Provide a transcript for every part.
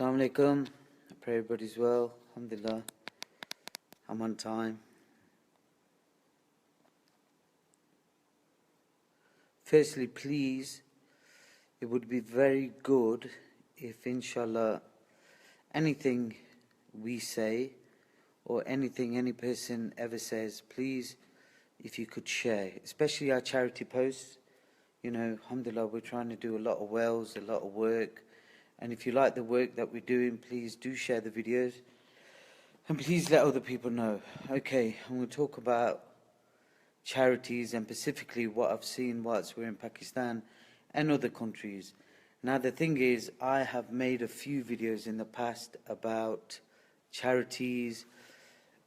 Assalamu alaikum. I pray everybody's well. Alhamdulillah. I'm on time. Firstly, please, it would be very good if, inshallah, anything we say or anything any person ever says, please, if you could share, especially our charity posts. You know, alhamdulillah, we're trying to do a lot of wells, a lot of work. And if you like the work that we're doing, please do share the videos. And please let other people know. Okay, I'm going to talk about charities and specifically what I've seen whilst we're in Pakistan and other countries. Now the thing is, I have made a few videos in the past about charities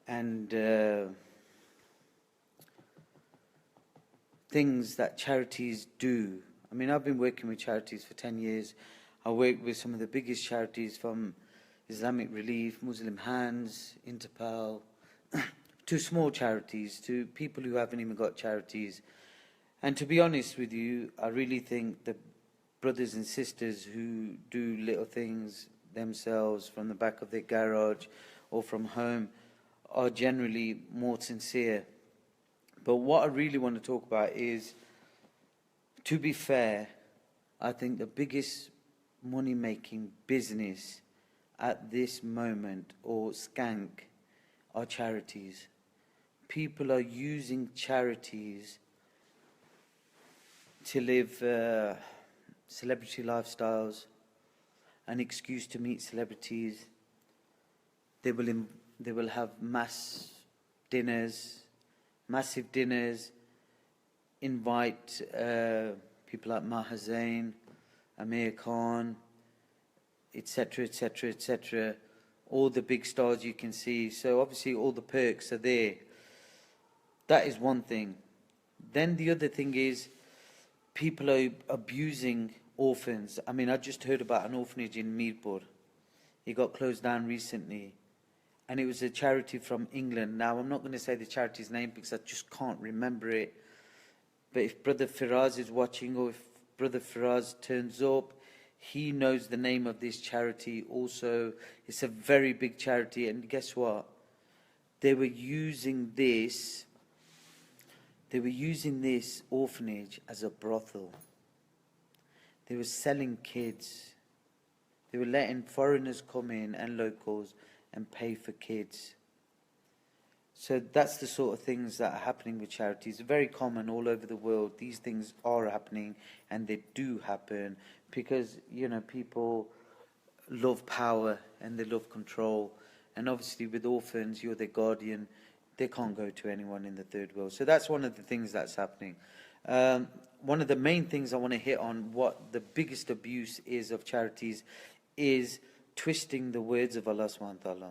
and things that charities do. I mean, I've been working with charities for 10 years. I work with some of the biggest charities from Islamic Relief, Muslim Hands, Interpol, to small charities, to people who haven't even got charities. And to be honest with you, I really think the brothers and sisters who do little things themselves from the back of their garage or from home are generally more sincere. But what I really want to talk about is, to be fair, I think the biggest money-making business at this moment, or skank, are charities. People are using charities to live celebrity lifestyles, an excuse to meet celebrities. They will have mass dinners, massive dinners, invite people like Maher Zain, Amir Khan, etc., etc., etc., all the big stars you can see. So obviously all the perks are there. That is one thing. Then the other thing is, people are abusing orphans. I mean, I just heard about an orphanage in Mirpur. It got closed down recently. And it was a charity from England. Now, I'm not going to say the charity's name because I just can't remember it. But if Brother Firaz is watching, or if Brother Firaz turns up, he knows the name of this charity also. It's a very big charity. And guess what? They were using this orphanage as a brothel. They were selling kids. They were letting foreigners come in and locals and pay for kids. So that's the sort of things that are happening with charities. Very common all over the world. These things are happening, and they do happen because, you know, people love power and they love control. And obviously with orphans, you're their guardian. They can't go to anyone in the third world. So that's one of the things that's happening. One of the main things I want to hit on, what the biggest abuse is of charities, is twisting the words of Allah subhanahu wa ta'ala.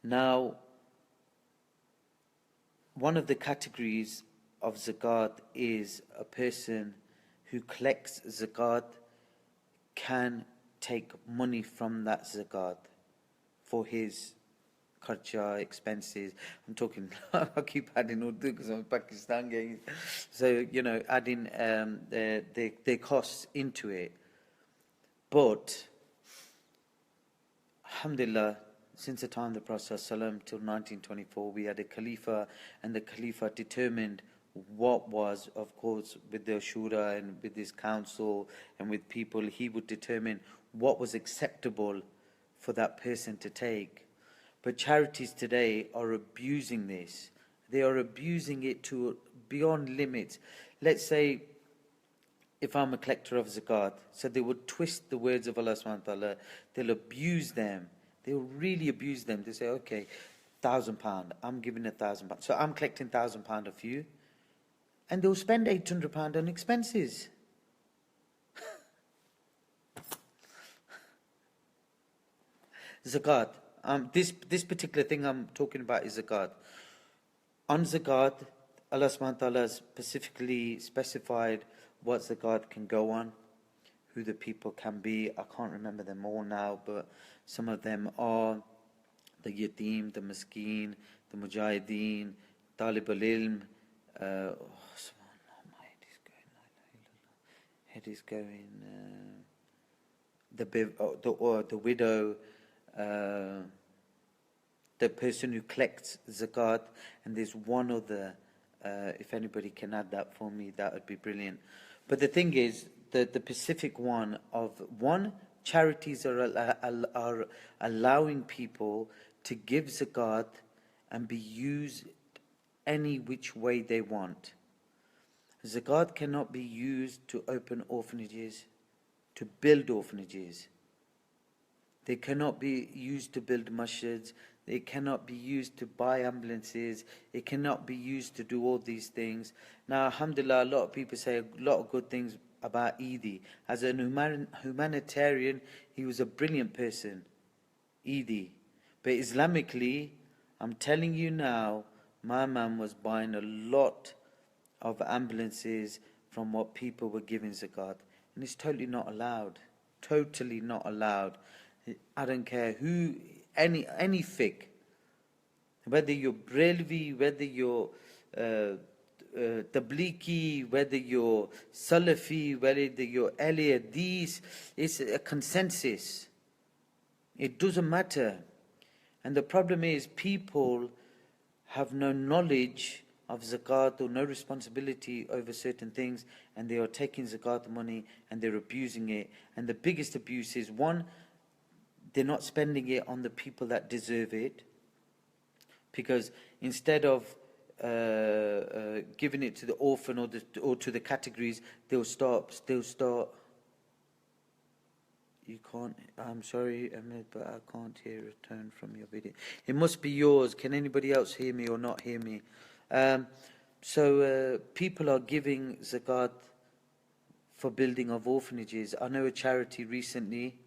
Now, one of the categories of zakat is a person who collects zakat can take money from that zakat for his kharcha, expenses. I'm talking, I keep adding Urdu because I'm Pakistani. So, you know, adding their costs into it. But, alhamdulillah, since the time of the Prophet ﷺ till 1924, we had a Khalifa, and the Khalifa determined what was, of course, with the Shura and with his council and with people, he would determine what was acceptable for that person to take. But charities today are abusing this. They are abusing it to beyond limits. Let's say, if I'm a collector of zakat, so they would twist the words of Allah subhanahu wa ta'ala, they'll abuse them. They'll really abuse them. They say, okay, £1,000, I'm giving £1,000. So I'm collecting £1,000 of you. And they'll spend £800 on expenses. Zakat. This particular thing I'm talking about is zakat. On zakat, Allah subhanahu wa ta'ala specifically specified what zakat can go on, who the people can be. I can't remember them all now, but some of them are the yatim, the miskeen, the mujahideen, talib al-ilm. Subhanallah, my head is going. the widow, the person who collects zakat, and there's one other. If anybody can add that for me, that would be brilliant. But the thing is, the specific one of one, charities are allowing people to give zakat and be used any which way they want. Zakat cannot be used to open orphanages, to build orphanages. They cannot be used to build masjids. They cannot be used to buy ambulances. It cannot be used to do all these things. Now, alhamdulillah, a lot of people say a lot of good things about Eidi. As a humanitarian, he was a brilliant person, Eidi. But Islamically, I'm telling you now, my man was buying a lot of ambulances from what people were giving zakat. And it's totally not allowed. Totally not allowed. I don't care who, any fiqh, whether you're Brelvi, whether you're Tablighi, whether you're Salafi, whether you're Ali Hadith, it's a consensus. It doesn't matter. And the problem is people have no knowledge of zakat or no responsibility over certain things, and they are taking zakat money and they're abusing it. And the biggest abuse is, one, they're not spending it on the people that deserve it, because instead of giving it to the orphan or to the categories, they'll start. You can't. I'm sorry, Ahmed, but I can't hear a tone from your video. It must be yours. Can anybody else hear me or not hear me? So people are giving zakat for building of orphanages. I know a charity recently.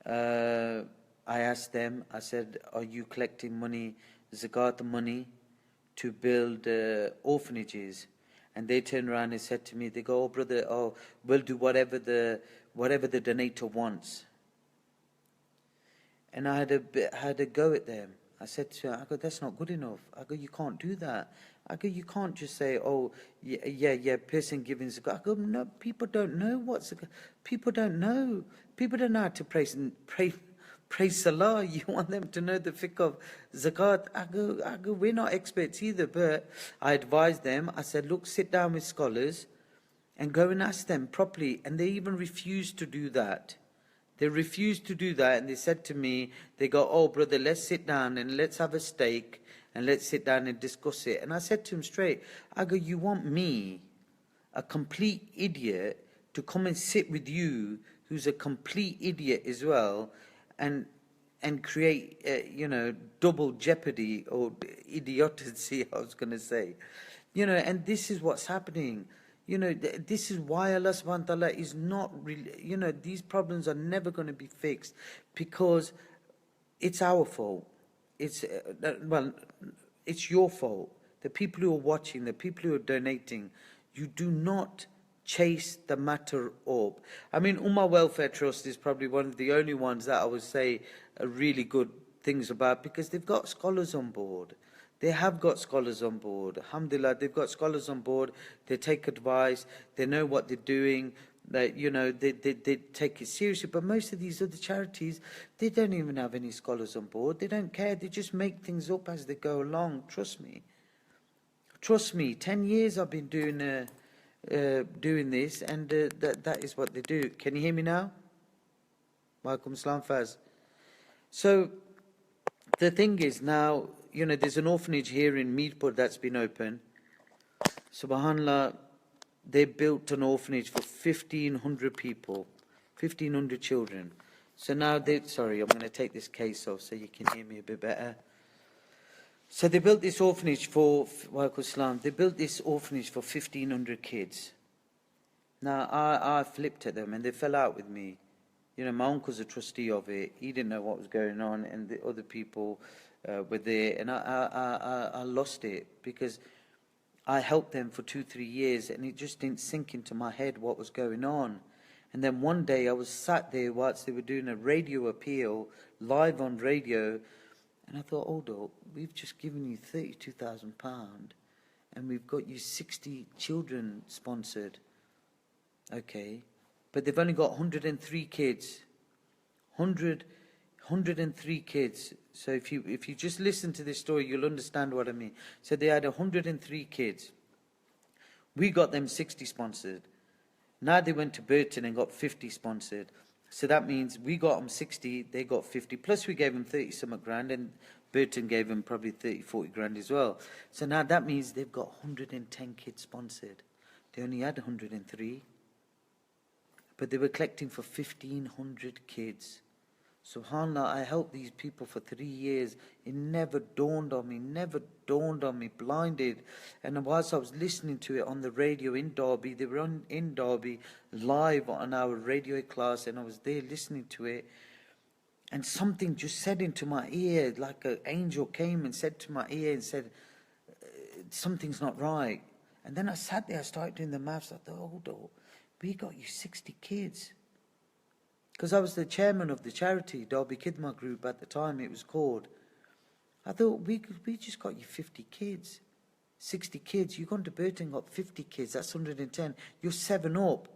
I asked them, I said, are you collecting money, zakat money, to build orphanages? And they turned around and said to me, they go, oh brother, we'll do whatever the donator wants. And I had a go at them. I said to her, I go, that's not good enough. I go, you can't do that. I go, you can't just say, oh, yeah, person giving zakat. I go, no, people don't know what zakat. People don't know. People don't know how to pray salah. You want them to know the fiqh of zakat. I go, we're not experts either, but I advised them. I said, look, sit down with scholars and go and ask them properly. And they even refused to do that. They refused to do that, and they said to me, they go, oh brother, let's sit down and let's have a steak and let's sit down and discuss it. And I said to him straight, I go, you want me, a complete idiot, to come and sit with you, who's a complete idiot as well, and create, double jeopardy or idiocy, I was going to say. And this is what's happening. This is why Allah subhanahu wa ta'ala is not really, these problems are never going to be fixed, because it's our fault. It's your fault. The people who are watching, the people who are donating, you do not chase the matter up. I mean, Ummah Welfare Trust is probably one of the only ones that I would say are really good things about, because they've got scholars on board. They have got scholars on board. Alhamdulillah, they've got scholars on board. They take advice. They know what they're doing. They take it seriously. But most of these other charities, they don't even have any scholars on board. They don't care. They just make things up as they go along. Trust me. Trust me. 10 years I've been doing this, and that is what they do. Can you hear me now? Walaikum salam, Faz. So the thing is now, there's an orphanage here in Meerpur that's been open. Subhanallah, they built an orphanage for 1,500 people, 1,500 children. So now sorry, I'm going to take this case off so you can hear me a bit better. So they built this orphanage for, Walaikum Salam, they built this orphanage for 1,500 kids. Now, I flipped at them and they fell out with me. My uncle's a trustee of it. He didn't know what was going on, and the other people were there, and I lost it, because I helped them for 2-3 years, and it just didn't sink into my head what was going on. And then one day I was sat there whilst they were doing a radio appeal, live on radio, and I thought, hold up, we've just given you £32,000, and we've got you 60 children sponsored. Okay. but they've only got 103 kids. 103 kids. So if you just listen to this story, you'll understand what I mean. So they had 103 kids. We got them 60 sponsored. Now they went to Burton and got 50 sponsored. So that means we got them 60, they got 50. Plus we gave them 30 something grand, and Burton gave them probably 30, 40 grand as well. So now that means they've got 110 kids sponsored. They only had 103. But they were collecting for 1,500 kids. SubhanAllah, I helped these people for 3 years. It never dawned on me, blinded. And whilst I was listening to it on the radio in Derby, they were in Derby, live on our radio class, and I was there listening to it. And something just said into my ear, like an angel came and said to my ear and said, something's not right. And then I sat there, I started doing the maths. I thought, hold on, we got you 60 kids. Because I was the chairman of the charity, Derby Khidmat Group at the time it was called. I thought, we just got you 50 kids. 60 kids. You've gone to Burton, got 50 kids. That's 110. You're 7 up.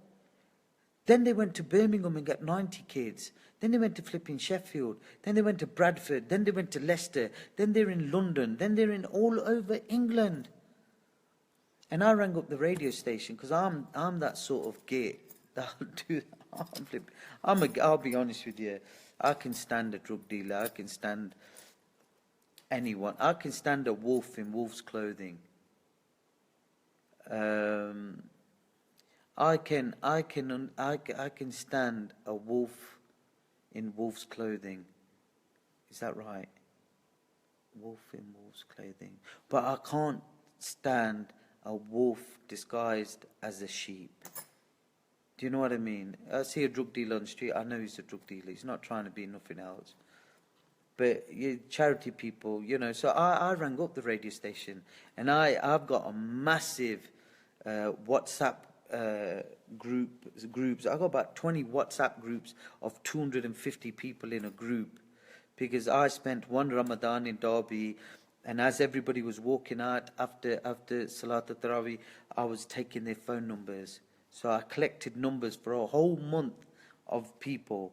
Then they went to Birmingham and got 90 kids. Then they went to flipping Sheffield. Then they went to Bradford. Then they went to Leicester. Then they're in London. Then they're in all over England. And I rang up the radio station because I'm that sort of git that'll do that. I'll be honest with you. I can stand a drug dealer. I can stand anyone. I can stand a wolf in wolf's clothing. I can stand a wolf in wolf's clothing. Is that right? Wolf in wolf's clothing. But I can't stand a wolf disguised as a sheep. Do you know what I mean? I see a drug dealer on the street, I know he's a drug dealer. He's not trying to be nothing else. But charity people, so I rang up the radio station, and I've got a massive WhatsApp groups. I've got about 20 WhatsApp groups of 250 people in a group, because I spent one Ramadan in Derby, and as everybody was walking out after Salat al-Tarawih, I was taking their phone numbers. So I collected numbers for a whole month of people,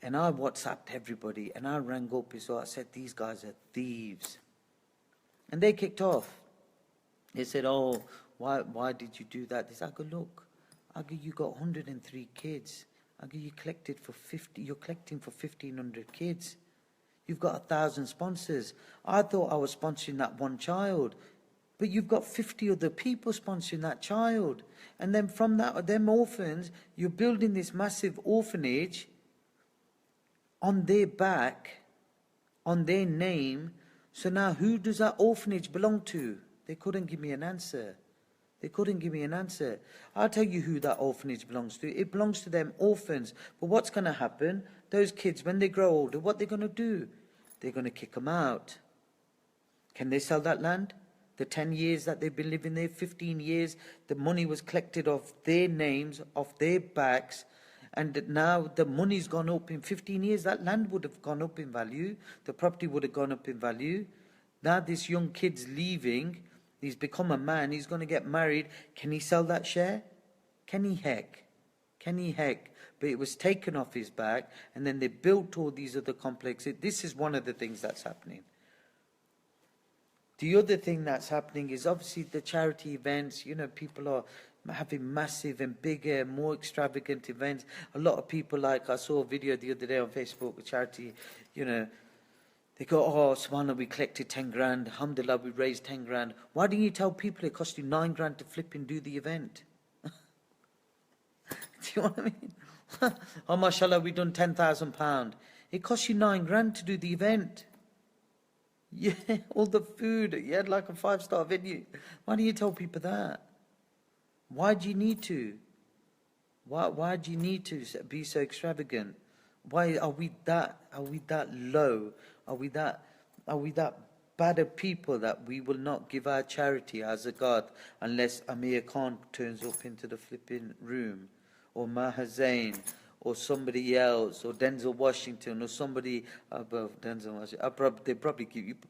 and I WhatsApped everybody, and I rang up as well. I said, these guys are thieves. And they kicked off. They said, oh, why did you do that? They said, I go, look, you got 103 kids. You're collecting for 1,500 kids. You've got 1,000 sponsors. I thought I was sponsoring that one child. But you've got 50 other people sponsoring that child. And then from them orphans, you're building this massive orphanage on their back, on their name. So now who does that orphanage belong to? They couldn't give me an answer. I'll tell you who that orphanage belongs to. It belongs to them orphans. But what's going to happen? Those kids, when they grow older, what they're going to do? They're going to kick them out. Can they sell that land? The 10 years that they've been living there, 15 years, the money was collected off their names, off their backs, and now the money's gone up. In 15 years, that land would have gone up in value, the property would have gone up in value. Now this young kid's leaving, he's become a man, he's going to get married. Can he sell that share? Can he heck? But it was taken off his back, and then they built all these other complexes. This is one of the things that's happening. The other thing that's happening is obviously the charity events. People are having massive and bigger, more extravagant events. A lot of people, I saw a video the other day on Facebook, a charity, they go, oh, subhanAllah, we collected 10 grand. Alhamdulillah, we raised 10 grand. Why didn't you tell people it cost you 9 grand to flip and do the event? Do you know what I mean? Oh, mashallah, we done £10,000. It cost you 9 grand to do the event. Yeah, all the food. You had like a 5-star venue. Why do you tell people that? Why do you need to? Why do you need to be so extravagant? Why are we that low? Are we that bad of people that we will not give our charity as a God unless Amir Khan turns up into the flipping room, or Maher Zain, or somebody else, or Denzel Washington, or somebody above Denzel Washington?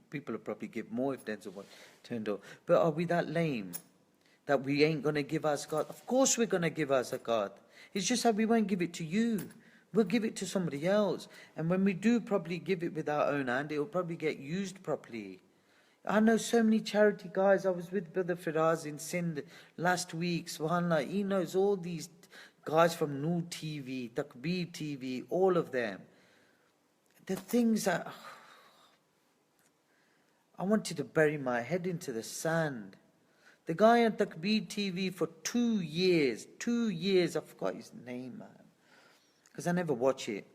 People will probably give more if Denzel Washington turned up. But are we that lame that we ain't going to give our zakat? Of course we're going to give our zakat. It's just that we won't give it to you. We'll give it to somebody else. And when we do probably give it with our own hand, it will probably get used properly. I know so many charity guys. I was with Brother Firaz in Sindh last week. Subhanallah, he knows all these guys from Noor TV, Takbir TV, all of them. The things that I wanted to bury my head into the sand. The guy on Takbir TV for 2 years, I forgot his name, man, because I never watch it.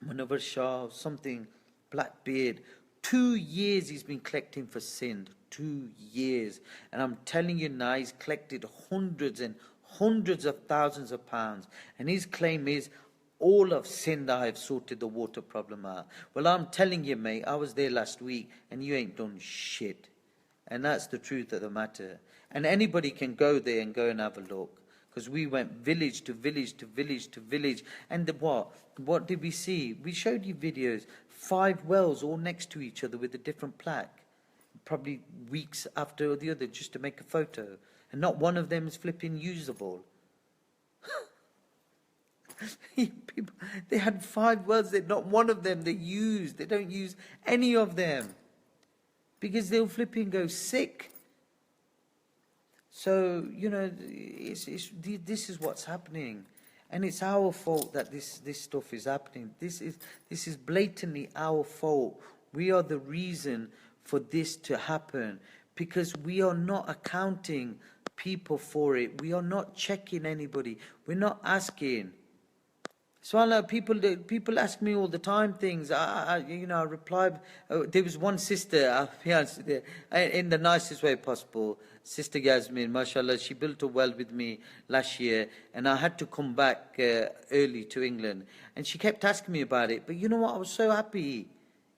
Munawar Shah, something, black beard. 2 years he's been collecting for Sindh. 2 years. And I'm telling you now, he's collected hundreds and hundreds of thousands of pounds. And his claim is, all of Sindh I have sorted the water problem out. Well, I'm telling you, mate, I was there last week and you ain't done shit. And that's the truth of the matter. And anybody can go there and go and have a look. Because we went village to village to village to village. And what did we see? We showed you videos. 5 wells all next to each other with a different plaque. Probably weeks after the other just to make a photo. And not one of them is flipping usable. People, they had 5 wells, not one of them they used. They don't use any of them. Because they'll flipping go sick. So, you know, this is what's happening. And it's our fault that this stuff is happening. This is blatantly our fault. We are the reason for this to happen. Because we are not accounting people for it. We are not checking anybody. We're not asking. So people ask me all the time things. I reply. There was one sister, in the nicest way possible, Sister Yasmin, mashallah, she built a well with me last year, and I had to come back early to England, and she kept asking me about it. But you know what? I was so happy.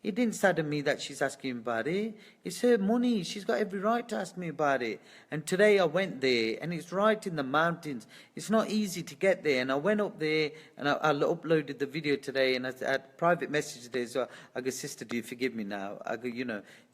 It didn't sadden me that she's asking about it. It's her money. She's got every right to ask me about it. And today I went there, and it's right in the mountains. It's not easy to get there. And I went up there, and I uploaded the video today, and I had private message there. So I go, sister, do you forgive me now? I go, you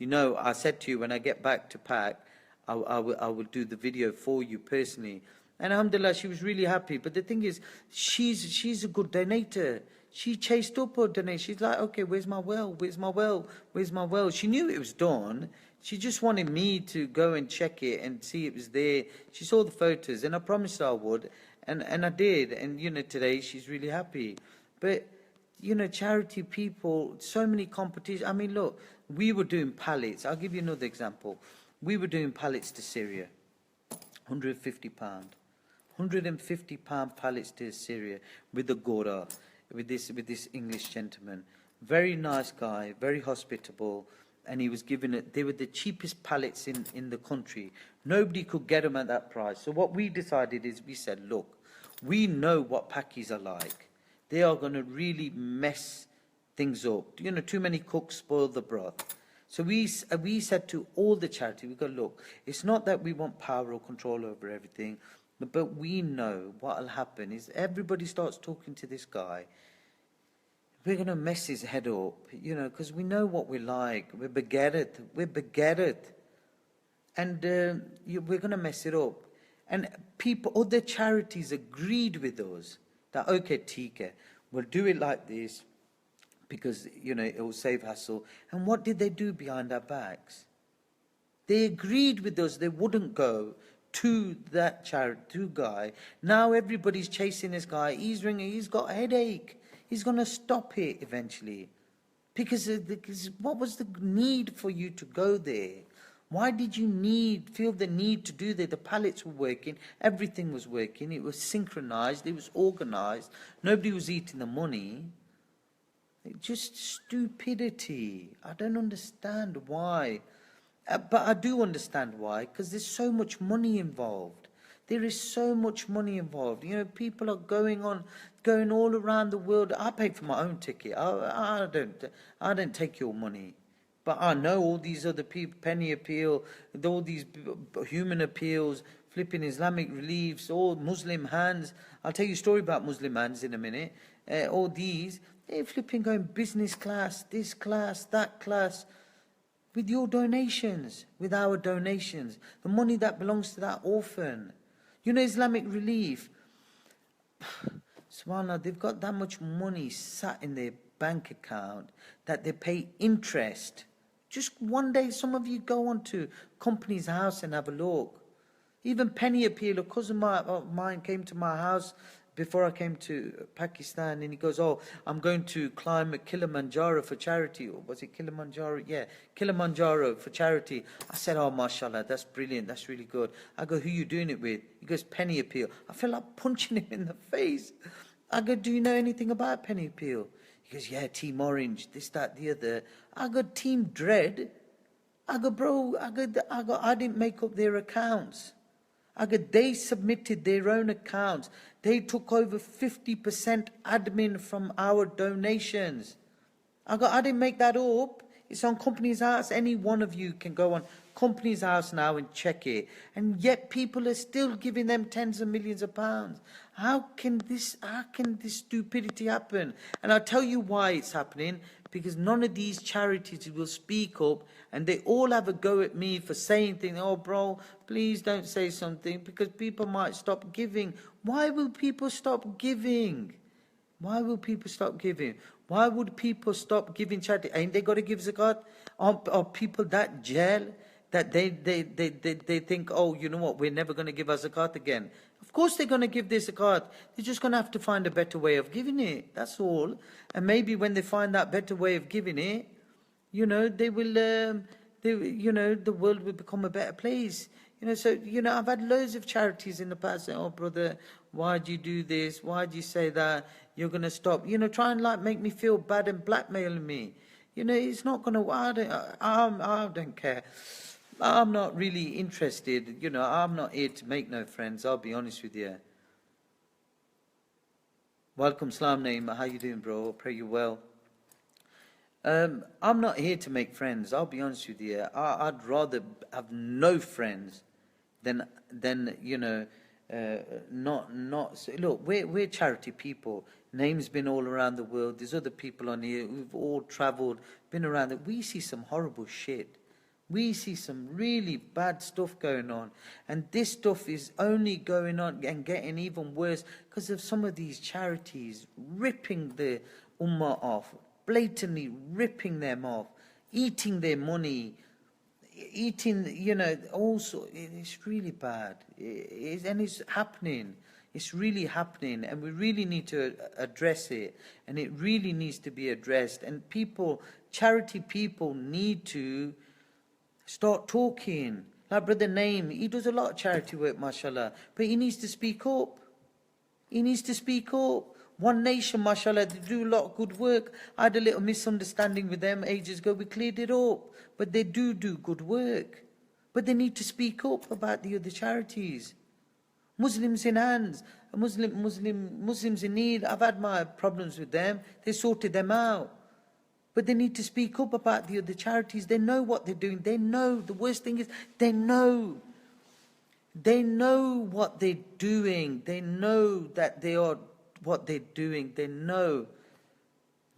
know, I said to you when I get back to Pak, I will do the video for you personally. And alhamdulillah, she was really happy. But the thing is, she's a good donator. She chased up her donation. She's like, okay, where's my well? Where's my well? Where's my well? She knew it was done. She just wanted me to go and check it and see it was there. She saw the photos, and I promised her I would. And I did. And, today she's really happy. But, charity people, so many competitions. I mean, look, we were doing pallets. I'll give you another example. We were doing pallets to Syria. £150. £150 pallets to Syria with the Gora. With this English gentleman, very nice guy, very hospitable, and he was given it. They were the cheapest pallets in the country. Nobody could get them at that price. So what we decided is, we said, look, we know what Pakis are like. They are going to really mess things up. Too many cooks spoil the broth. So we said to all the charity, we go, look, it's not that we want power or control over everything. But we know what will happen is everybody starts talking to this guy. We're going to mess his head up, because we know what we're like. We're begetted. And we're going to mess it up. And other charities agreed with us that, okay, Tika, we'll do it like this because, it will save hassle. And what did they do behind our backs? They agreed with us they wouldn't go to that guy. Now everybody's chasing this guy. He's ringing. He's got a headache. He's going to stop it eventually. Because what was the need for you to go there? Why did you feel the need to do that? The pallets were working. Everything was working. It was synchronized. It was organized. Nobody was eating the money. Just stupidity. I don't understand why. But I do understand why, because there's so much money involved. There is so much money involved. People are going all around the world. I paid for my own ticket. I don't take your money. But I know all these other people, Penny Appeal, all these human appeals, flipping Islamic reliefs, all Muslim hands. I'll tell you a story about Muslim hands in a minute. All these, they're flipping going business class, this class, that class. With your donations, with our donations, the money that belongs to that orphan. Islamic Relief, subhanAllah, they've got that much money sat in their bank account that they pay interest. Just one day, some of you go onto Company's House and have a look. Even Penny Appeal, a cousin of mine came to my house before I came to Pakistan, and he goes, oh, I'm going to climb Kilimanjaro for charity. Or was it Kilimanjaro? Yeah, Kilimanjaro for charity. I said, oh, mashallah, that's brilliant, that's really good. I go, who you doing it with? He goes, Penny Appeal. I felt like punching him in the face. I go, do you know anything about Penny Appeal? He goes, yeah, Team Orange, this, that, the other. I go, Team Dread? I go, bro, I didn't make up their accounts. I go, they submitted their own accounts. They took over 50% admin from our donations. I go, I didn't make that up. It's on Company's House. Any one of you can go on Company's House now and check it. And yet people are still giving them tens of millions of pounds. How can this stupidity happen? And I'll tell you why it's happening. Because none of these charities will speak up, and they all have a go at me for saying things. Oh, bro, please don't say something, because people might stop giving. Why will people stop giving? Why will people stop giving? Why would people stop giving charity? Ain't they got to give zakat? Are people that jail that they think, oh, you know what, we're never going to give our zakat again? Of course they're going to give their zakat. They're just going to have to find a better way of giving it. That's all. And maybe when they find that better way of giving it, you know, they will, the world will become a better place. You know, so, you know, I've had loads of charities in the past saying, oh, brother, why'd you do this? Why'd you say that? You're going to stop. You know, try and like make me feel bad and blackmail me. You know, it's not going to, I don't care. I'm not really interested. You know, I'm not here to make no friends. I'll be honest with you. Welcome, Salam Naeem. How you doing, bro? I pray you well. I'm not here to make friends. I'll be honest with you. I'd rather have no friends than you know, not. So look, we're charity people. Name's been all around the world. There's other people on here who've all travelled, been around. We see some horrible shit. We see some really bad stuff going on. And this stuff is only going on and getting even worse because of some of these charities ripping the ummah off, blatantly ripping them off, eating their money, eating, you know, also, it's really bad. And it's happening. It's really happening, and we really need to address it, and it really needs to be addressed. And people, charity people need to start talking. Like Brother Naeem, he does a lot of charity work, mashallah, but he needs to speak up. He needs to speak up. One Nation, mashallah, they do a lot of good work. I had a little misunderstanding with them ages ago. We cleared it up. But they do good work. But they need to speak up about the other charities. Muslims in hands, Muslims in need. I've had my problems with them. They sorted them out. But they need to speak up about the other charities. They know what they're doing. They know. The worst thing is they know. They know what they're doing. They know that they are what they're doing. They know.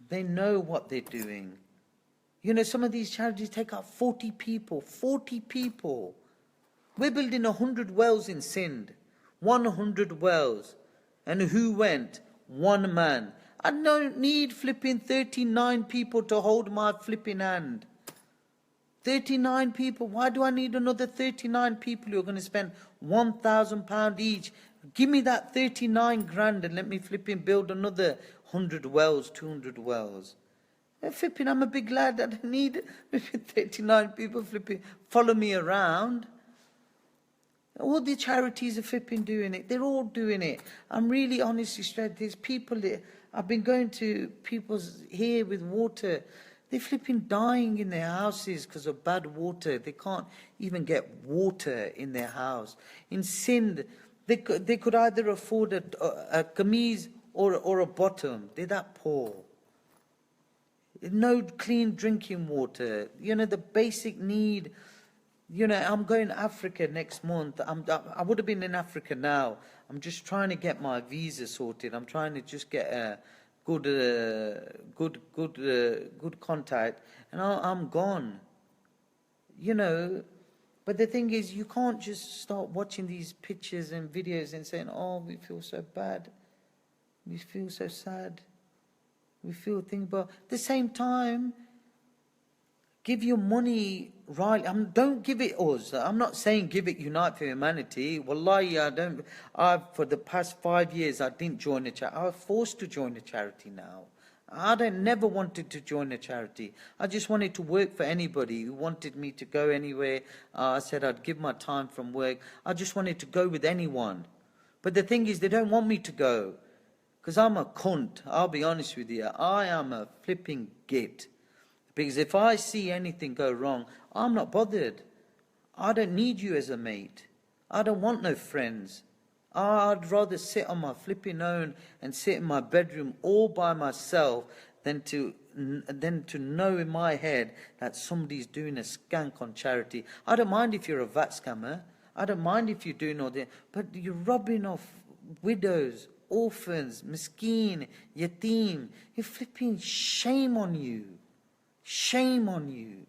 They know what they're doing. You know, some of these charities take out 40 people. 40 people. We're building 100 wells in Sindh. 100 wells. And who went? One man. I don't need flipping 39 people to hold my flipping hand. 39 people. Why do I need another 39 people who are going to spend £1,000 each? Give me that 39 grand and let me flipping build another 100 wells, 200 wells. Flipping, I'm a big lad. I don't need 39 people flipping follow me around. All the charities are flipping doing it. They're all doing it. I'm really honestly straight. There's people that I've been going to people's here with water. They're flipping dying in their houses because of bad water. They can't even get water in their house. In Sindh, they could either afford a kameez or a bottom. They're that poor. No clean drinking water. You know, the basic need. You know, I'm going to Africa next month. I would have been in Africa now. I'm just trying to get my visa sorted. I'm trying to just get a good contact, and I'm gone. You know, but the thing is, you can't just start watching these pictures and videos and saying, "Oh, we feel so bad." We feel so sad. We feel things, but at the same time, give your money right. Don't give it us. I'm not saying give it Unite for Humanity. Wallahi, for the past 5 years, I didn't join a charity. I was forced to join a charity now. Never wanted to join a charity. I just wanted to work for anybody who wanted me to go anywhere. I said I'd give my time from work. I just wanted to go with anyone. But the thing is, they don't want me to go. Because I'm a cunt. I'll be honest with you. I am a flipping git. Because if I see anything go wrong, I'm not bothered. I don't need you as a mate. I don't want no friends. I'd rather sit on my flipping own and sit in my bedroom all by myself than to know in my head that somebody's doing a skank on charity. I don't mind if you're a VAT scammer. I don't mind if you're doing all that. But you're robbing off widows, orphans, miskeen, yatim. You're flipping shame on you. Shame on you.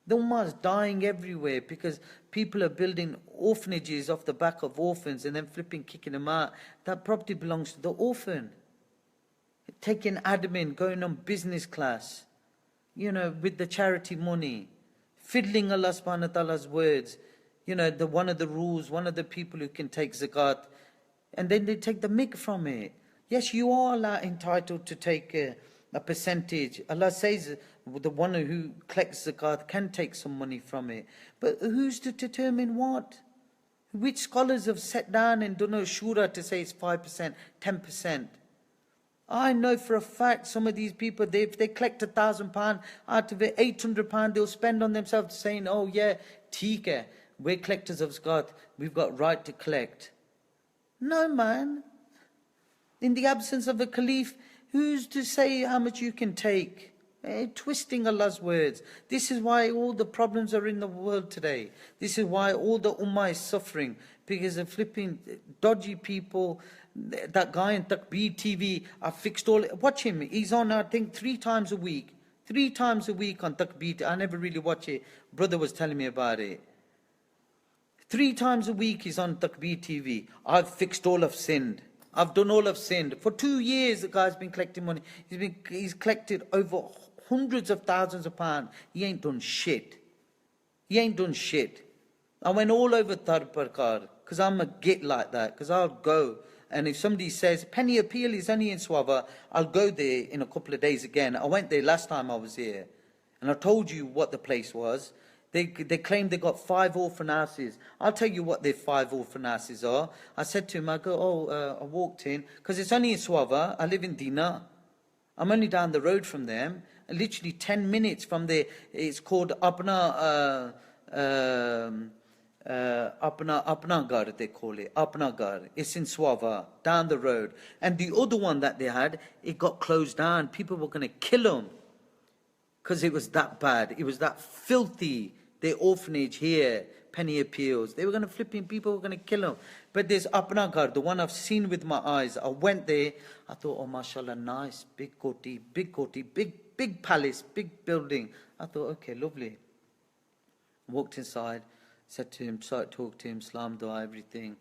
The ummah's dying everywhere because people are building orphanages off the back of orphans and then flipping kicking them out. That property belongs to the orphan. Taking admin, going on business class, with the charity money. Fiddling Allah subhanahu wa ta'ala's words. One of the rules, one of the people who can take zakat. And then they take the mick from it. Yes, you are entitled to take a percentage. Allah says the one who collects zakat can take some money from it. But who's to determine what? Which scholars have sat down and done a shura to say it's 5%, 10%? I know for a fact some of these people, if they collect £1,000, out of it £800 they'll spend on themselves saying, oh yeah, theek hai, we're collectors of zakat, we've got right to collect. No man. In the absence of a caliph, who's to say how much you can take? Twisting Allah's words. This is why all the problems are in the world today. This is why all the ummah is suffering. Because of flipping dodgy people. That guy in Takbir TV, I fixed all... Watch him. He's on, I think, 3 times a week. 3 times a week on Takbir. I never really watch it. Brother was telling me about it. 3 times a week he's on Takbir TV. I've fixed all of sinned. I've done all of sinned. For 2 years the guy's been collecting money. He's collected over hundreds of thousands of pounds. He ain't done shit. He ain't done shit. I went all over Tarparkar because I'm a git like that. Because I'll go. And if somebody says, Penny Appeal is only in Swava, I'll go there in a couple of days again. I went there last time I was here. And I told you what the place was. They claim they got 5 orphan houses. I'll tell you what their 5 orphan houses are. I said to him, I walked in, because it's only in Swava. I live in Dina. I'm only down the road from them. Literally 10 minutes from there. It's called Apna Gar, they call it. Apna Gar. It's in Swava, down the road. And the other one that they had, it got closed down. People were going to kill them. Because it was that bad. It was that filthy. The orphanage here, Penny Appeals. They were going to flip him. People were going to kill him. But there's Apna Gar, the one I've seen with my eyes. I went there. I thought, oh, mashallah, nice. Big koti, big palace, big building. I thought, okay, lovely. Walked inside. Said to him, started talking to him, salam dua, everything.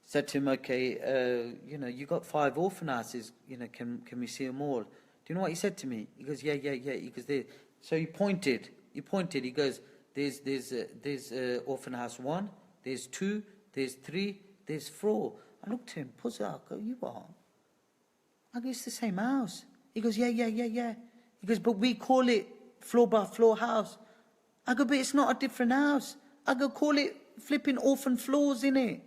Said to him, okay, you got 5 orphan houses. Can we see them all? Do you know what he said to me? He goes, yeah. He goes, there. So he pointed. He goes, there's orphan house 1, there's 2, there's 3, there's 4. I looked at him, puzzled. I go, you are? I go, it's the same house. He goes, yeah. He goes, but we call it floor by floor house. I go, but it's not a different house. I go, call it flipping orphan floors, innit?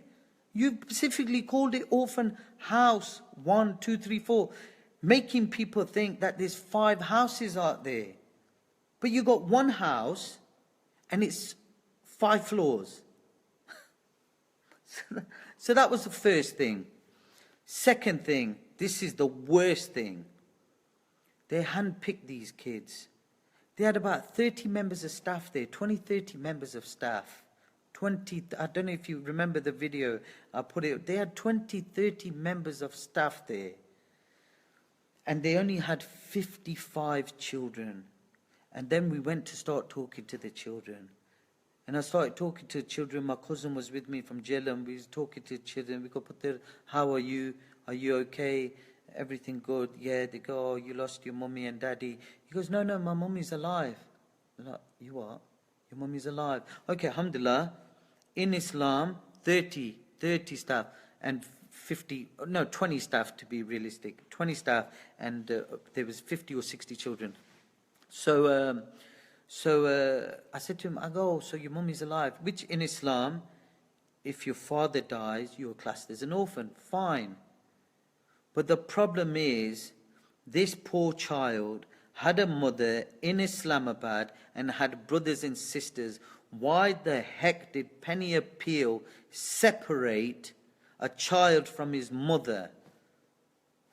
You specifically called it orphan house 1, 2, 3, 4. Making people think that there's 5 houses out there. But you got 1 house and it's 5 floors. So that was the first thing. Second thing, this is the worst thing. They handpicked these kids. They had about 30 members of staff there, 20, 30 members of staff. 20, I don't know if you remember the video, I put it, they had 20, 30 members of staff there. And they only had 55 children. And then we went to start talking to the children. And I started talking to the children. My cousin was with me from Jhelum. We was talking to the children. We got put there, how are you? Are you okay? everything good? Yeah, they go, oh, you lost your mummy and daddy. He goes, no, my mummy's alive. They're like, you are? Your mummy's alive. Okay, alhamdulillah, in Islam, 30 staff and 20 staff to be realistic. 20 staff and there was 50 or 60 children. So I said to him, I go, so your mummy's alive, which in Islam, if your father dies, you're classed as an orphan. Fine. But the problem is, this poor child had a mother in Islamabad and had brothers and sisters. Why the heck did Penny Appeal separate a child from his mother?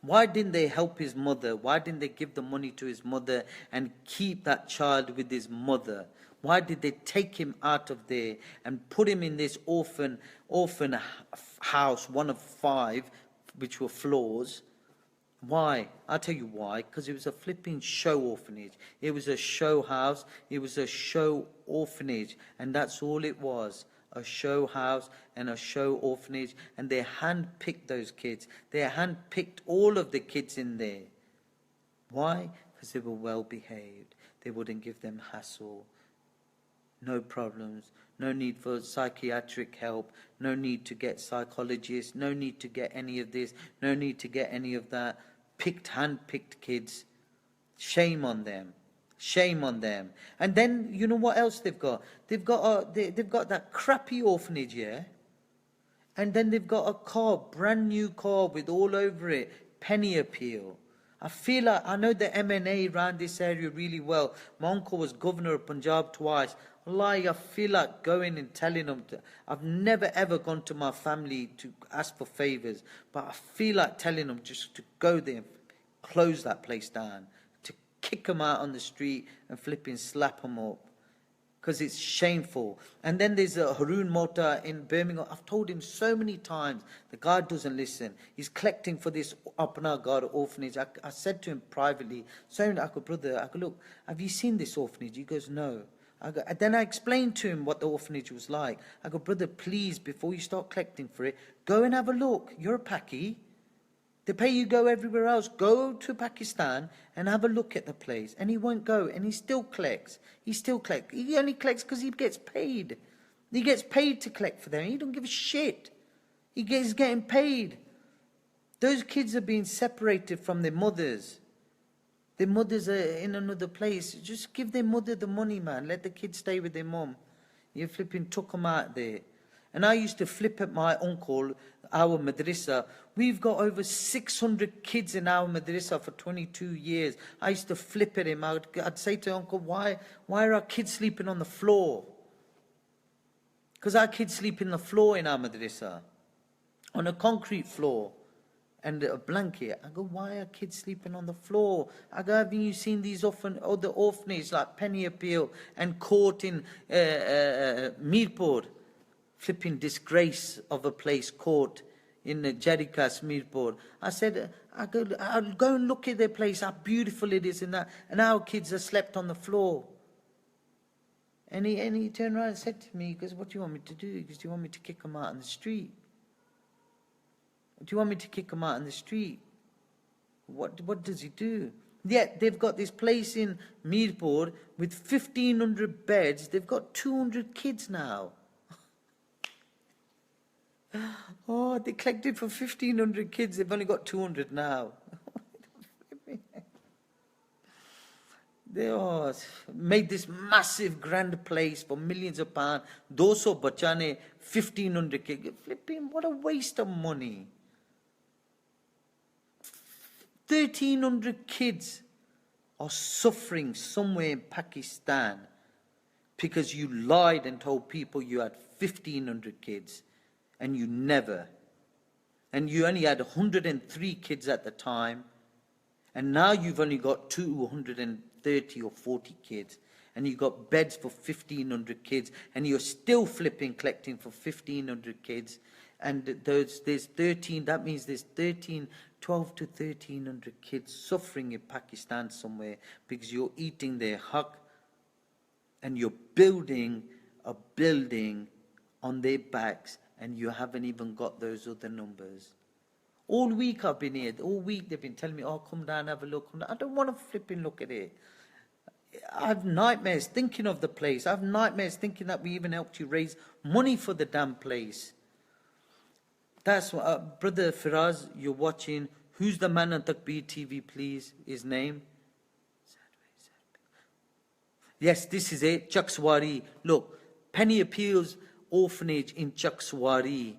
Why didn't they help his mother? Why didn't they give the money to his mother and keep that child with his mother? Why did they take him out of there and put him in this orphan house, one of 5, which were floors? Why? I'll tell you why. Because it was a flipping show orphanage. It was a show house. It was a show orphanage. And that's all it was. A show house and a show orphanage. And they hand-picked those kids. They hand-picked all of the kids in there. Why? Because they were well-behaved. They wouldn't give them hassle. No problems. No need for psychiatric help. No need to get psychologists. No need to get any of this. No need to get any of that. Hand-picked kids. Shame on them. Shame on them. And then, you know what else they've got? They've got that crappy orphanage, yeah? And then they've got a car, brand new car with all over it, Penny Appeal. I feel like I know the M&A around this area really well. My uncle was governor of Punjab twice. Wallahi, I feel like going and telling them. I've never ever gone to my family to ask for favours, but I feel like telling them just to go there and close that place down, to kick them out on the street and flipping slap them up. Because it's shameful. And then there's a Haroon Mota in Birmingham. I've told him so many times. The guy doesn't listen. He's collecting for this Apna God orphanage. I said to him privately, so I go, brother, I go, look, have you seen this orphanage? He goes, no. And then I explained to him what the orphanage was like. I go, brother, please, before you start collecting for it, go and have a look. You're a Paki. They pay you go everywhere else. Go to Pakistan and have a look at the place. And he won't go. And he still collects. He still collects. He only collects because he gets paid. He gets paid to collect for them. He don't give a shit. He's getting paid. Those kids are being separated from their mothers. Their mothers are in another place. Just give their mother the money, man. Let the kids stay with their mom. You flipping took them out there. And I used to flip at my uncle, our madrasa. We've got over 600 kids in our madrasa for 22 years. I used to flip at him. I'd say to Uncle, why are our kids sleeping on the floor? Because our kids sleep in the floor in our madrasa, on a concrete floor and a blanket. I go, why are kids sleeping on the floor? I go, haven't you seen these other orphanages like Penny Appeal and Court in Mirpur? Flipping disgrace of a place, Court in Jarikas, Mirpur. I said, I'll go and look at their place, how beautiful it is in that. And our kids are slept on the floor. And he turned around and said to me, he goes, what do you want me to do? He goes, do you want me to kick them out on the street? Do you want me to kick them out on the street? What does he do? Yet they've got this place in Mirpur with 1,500 beds. They've got 200 kids now. Oh, they collected for 1,500 kids. They've only got 200 now. They made this massive grand place for millions of pounds. 200 bachane, 1,500 kids. Flipping, what a waste of money. 1,300 kids are suffering somewhere in Pakistan because you lied and told people you had 1,500 kids. And you never. And you only had 103 kids at the time. And now you've only got 230 or 40 kids. And you've got beds for 1,500 kids. And you're still collecting for 1,500 kids. And there's 13, that means there's 12 to 1,300 kids suffering in Pakistan somewhere because you're eating their haqq and you're building a building on their backs. And you haven't even got those other numbers. All week I've been here. All week they've been telling me, oh, come down, have a look. Come down. I don't want to flipping look at it. I have nightmares thinking of the place. I have nightmares thinking that we even helped you raise money for the damn place. That's what, Brother Firaz, you're watching. Who's the man on Takbir TV, please? His name? Yes, this is it. Chakswari. Look, Penny Appeals Orphanage in Chakswari.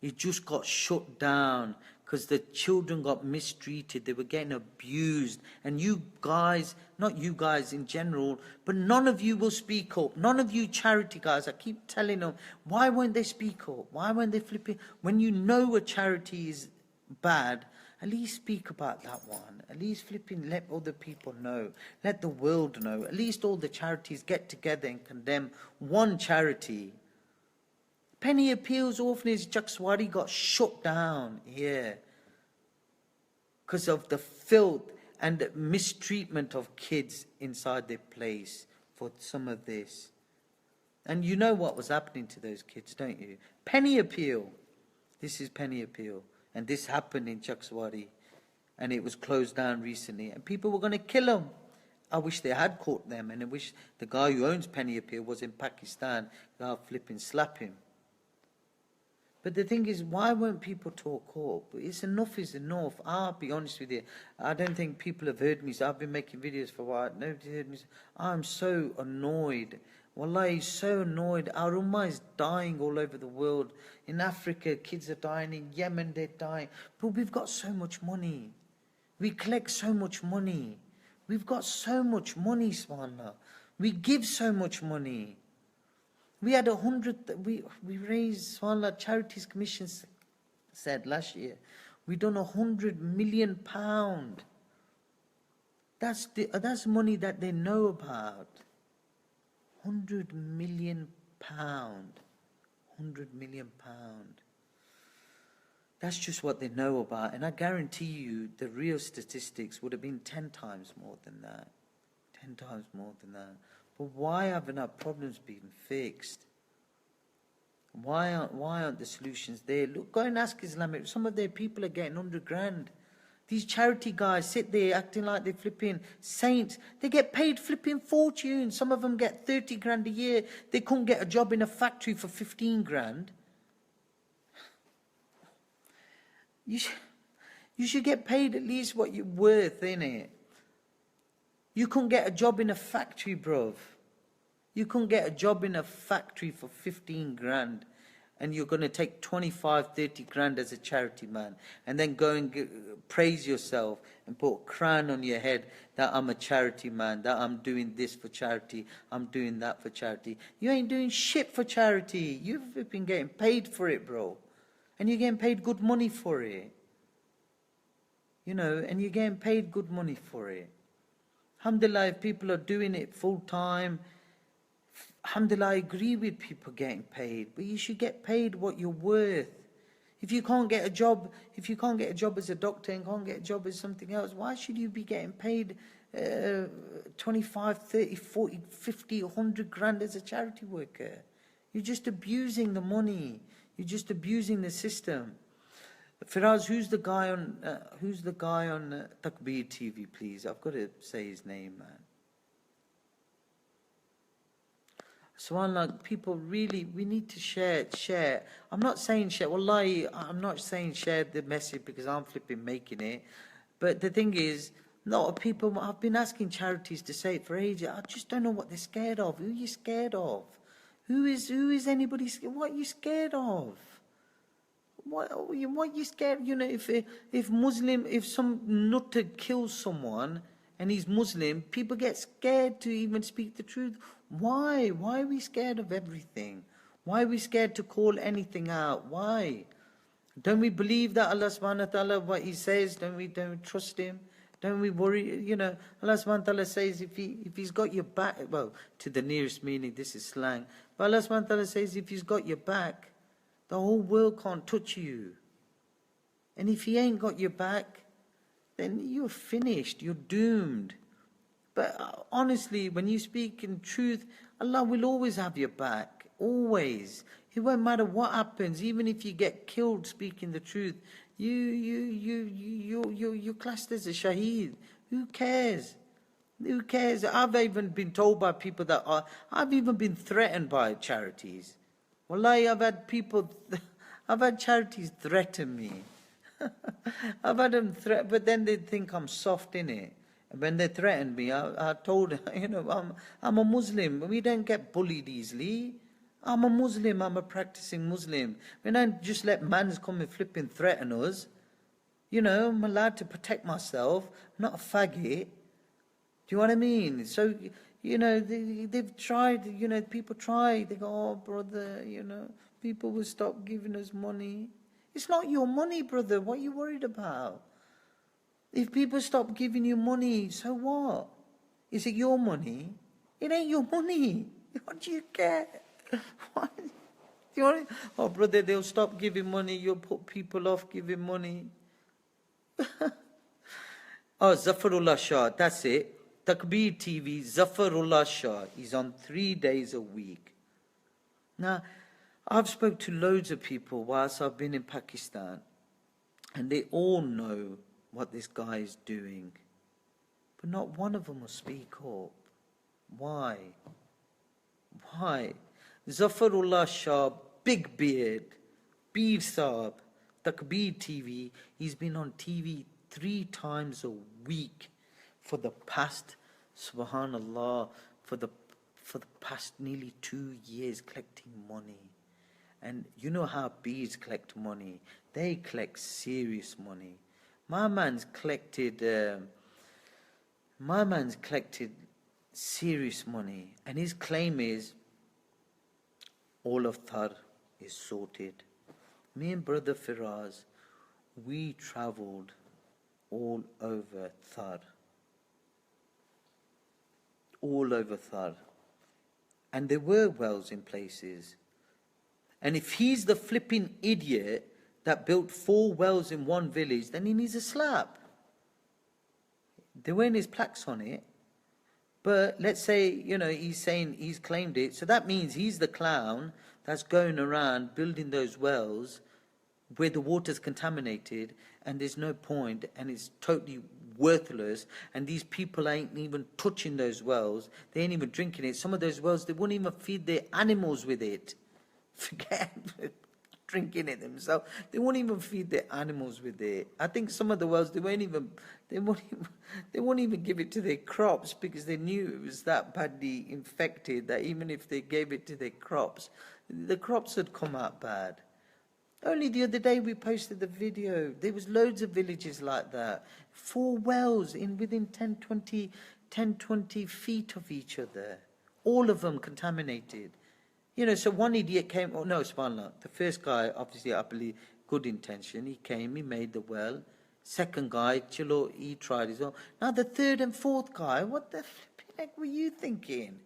It just got shut down because the children got mistreated. They were getting abused. And you guys, not you guys in general, but none of you will speak up. None of you charity guys. I keep telling them, why won't they speak up? Why won't they flip it? When you know a charity is bad, at least speak about that one. At least flipping let other people know. Let the world know. At least all the charities get together and condemn one charity. Penny Appeals Orphanage Chakswari got shut down here because of the filth and mistreatment of kids inside their place for some of this. And you know what was happening to those kids, don't you? Penny Appeal. This is Penny Appeal. And this happened in Chakswari. And it was closed down recently. And people were going to kill them. I wish they had caught them. And I wish the guy who owns Penny Appeal was in Pakistan. I'll flipping slap him. But the thing is, why won't people talk up? It's enough is enough. I'll be honest with you. I don't think people have heard me. So I've been making videos for a while. Nobody heard me. I'm so annoyed. Wallahi, so annoyed. Our ummah is dying all over the world. In Africa, kids are dying. In Yemen, they're dying. But we've got so much money. We collect so much money. We've got so much money, subhanAllah. We give so much money. We had 100, we raised, subhanAllah, Charities Commission said last year, we done £100 million. That's money that they know about. £100 million. £100 million. That's just what they know about. And I guarantee you the real statistics would have been 10 times more than that. 10 times more than that. But why haven't our problems been fixed? Why aren't the solutions there? Look, go and ask Islamic. Some of their people are getting 100 grand. These charity guys sit there acting like they're flipping saints. They get paid flipping fortune. Some of them get 30 grand a year. They couldn't get a job in a factory for 15 grand. You should get paid at least what you're worth, innit? You couldn't get a job in a factory, bruv. You couldn't get a job in a factory for 15 grand. And you're going to take 25, 30 grand as a charity man. And then go and praise yourself and put a crown on your head that I'm a charity man, that I'm doing this for charity, I'm doing that for charity. You ain't doing shit for charity. You've been getting paid for it, bro. And you're getting paid good money for it. You know, and you're getting paid good money for it. Alhamdulillah, if people are doing it full time, alhamdulillah, I agree with people getting paid, but you should get paid what you're worth. If you can't get a job, as a doctor and can't get a job as something else, why should you be getting paid 25, 30, 40, 50, 100 grand as a charity worker? You're just abusing the money. You're just abusing the system. Firaz, who's the guy on Takbir TV, please? I've got to say his name, man. SubhanAllah, people really, we need to share. I'm not saying share, wallahi, I'm not saying share the message because I'm flipping making it. But the thing is, a lot of people, I've been asking charities to say it for ages. I just don't know what they're scared of. Who are you scared of? Who is anybody scared? What are you scared of? What are you scared? You know, if some nutter kills someone and he's Muslim, people get scared to even speak the truth. Why? Why are we scared of everything? Why are we scared to call anything out? Why? Don't we believe that Allah subhanahu wa ta'ala, what He says, don't we trust Him? Don't we worry? You know, Allah subhanahu wa ta'ala says if He's got your back, well, to the nearest meaning, this is slang. But Allah subhanahu wa ta'ala says if He's got your back, the whole world can't touch you. And if He ain't got your back, then you're finished, you're doomed. But honestly, when you speak in truth, Allah will always have your back. Always. It won't matter what happens. Even if you get killed speaking the truth, You're classed as a shaheed. Who cares? Who cares? I've even been told by people I've even been threatened by charities. Wallahi, I've had charities threaten me. I've had them but then they think I'm soft in it. When they threatened me, I told them, I'm a Muslim. We don't get bullied easily. I'm a Muslim. I'm a practicing Muslim. We don't just let mans come and flipping threaten us. I'm allowed to protect myself. I'm not a faggot. Do you know what I mean? So, they've tried, people try. They go, oh, brother, people will stop giving us money. It's not your money, brother. What are you worried about? If people stop giving you money, so what? Is it your money? It ain't your money. What do you care? What? Do you want to, oh, brother, they'll stop giving money. You'll put people off giving money. Oh, Zafarullah Shah, that's it. Takbir TV, Zafarullah Shah. He's on 3 days a week. Now, I've spoke to loads of people whilst I've been in Pakistan, and they all know what this guy is doing. But not one of them will speak up. Why? Why? Zafarullah Shah, big beard, Peer Saab, Takbir TV. He's been on TV 3 times a week for the past, subhanallah, for the past nearly 2 years collecting money. And you know how bees collect money? They collect serious money. My man's collected serious money, and his claim is all of Thar is sorted. Me and brother Firaz, we travelled all over Thar. All over Thar. And there were wells in places. And if he's the flipping idiot that built 4 wells in one village, then he needs a slap. There weren't his plaques on it. But let's say, he's saying he's claimed it. So that means he's the clown that's going around building those wells where the water's contaminated and there's no point and it's totally worthless, and these people ain't even touching those wells. They ain't even drinking it. Some of those wells, they won't even feed their animals with it. Forget drinking it themselves. They won't even feed their animals with it. I think some of the wells, they won't even give it to their crops because they knew it was that badly infected that even if they gave it to their crops, the crops would come out bad. Only the other day we posted the video. There was loads of villages like that. 4 wells within 10, 20 feet of each other. All of them contaminated. So one idiot came, subhanAllah. The first guy, obviously, I believe, good intention. He came, he made the well. Second guy, chilo, he tried his own. Now the third and fourth guy, what the flipping heck were you thinking?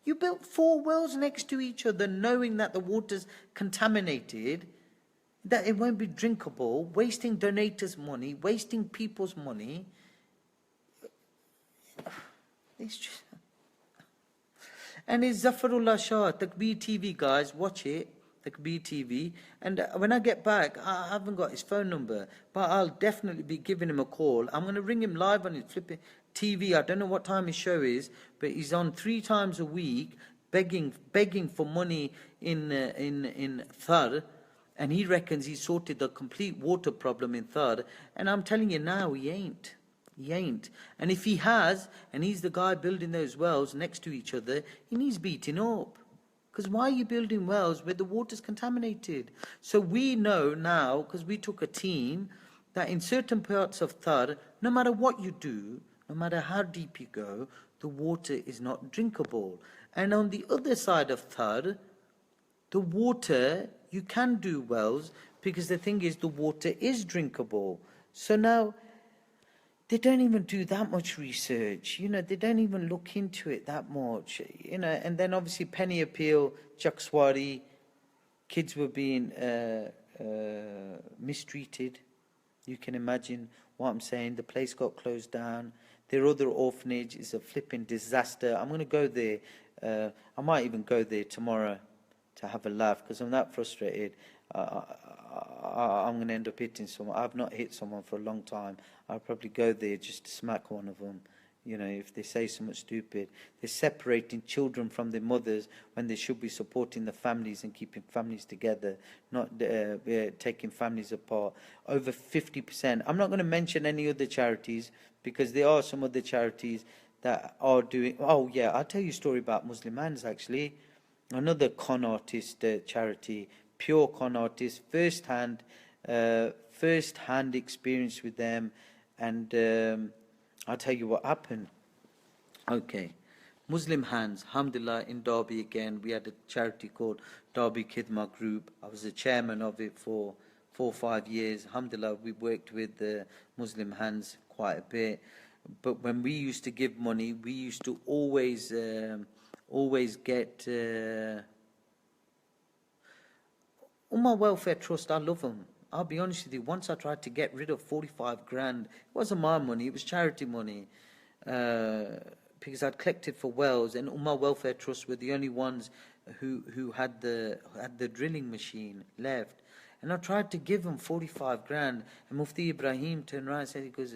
You built 4 wells next to each other knowing that the water's contaminated, that it won't be drinkable, wasting donators' money, wasting people's money. It's just... And it's Zafarullah Shah, Takbir TV, guys, watch it, Takbir TV. And when I get back, I haven't got his phone number, but I'll definitely be giving him a call. I'm going to ring him live on his flipping TV. I don't know what time his show is, but he's on 3 times a week, begging for money in Thar. And he reckons he sorted the complete water problem in Thar. And I'm telling you now, he ain't. He ain't. And if he has, and he's the guy building those wells next to each other, he needs beating up. Because why are you building wells where the water's contaminated? So we know now, because we took a team, that in certain parts of Thar, no matter what you do, no matter how deep you go, the water is not drinkable. And on the other side of Thar, the water, you can do wells, because the thing is, the water is drinkable. So now, they don't even do that much research. They don't even look into it that much. And then obviously Penny Appeal, Chakswari, kids were being mistreated. You can imagine what I'm saying. The place got closed down. Their other orphanage is a flipping disaster. I'm going to go there. I might even go there tomorrow to have a laugh because I'm that frustrated. I'm going to end up hitting someone. I've not hit someone for a long time. I'll probably go there just to smack one of them. You know, if they say something stupid. They're separating children from their mothers when they should be supporting the families and keeping families together, not taking families apart. Over 50%. I'm not going to mention any other charities because there are some other charities that are doing... Oh, yeah, I'll tell you a story about Muslim Hands, actually. Another con artist charity, pure con artist, first-hand experience with them, and I'll tell you what happened. Okay, Muslim Hands, alhamdulillah, in Derby again, we had a charity called Derby Khidmat Group. I was the chairman of it for 4 or 5 years. Alhamdulillah, we worked with the Muslim Hands quite a bit. But when we used to give money, we used to always get Ummah Welfare Trust. I love them. I'll be honest with you, once I tried to get rid of 45 grand, it wasn't my money, it was charity money, because I'd collected for wells, and Ummah Welfare Trust were the only ones who had the drilling machine left. And I tried to give them 45 grand, and Mufti Ibrahim turned around and said, he goes,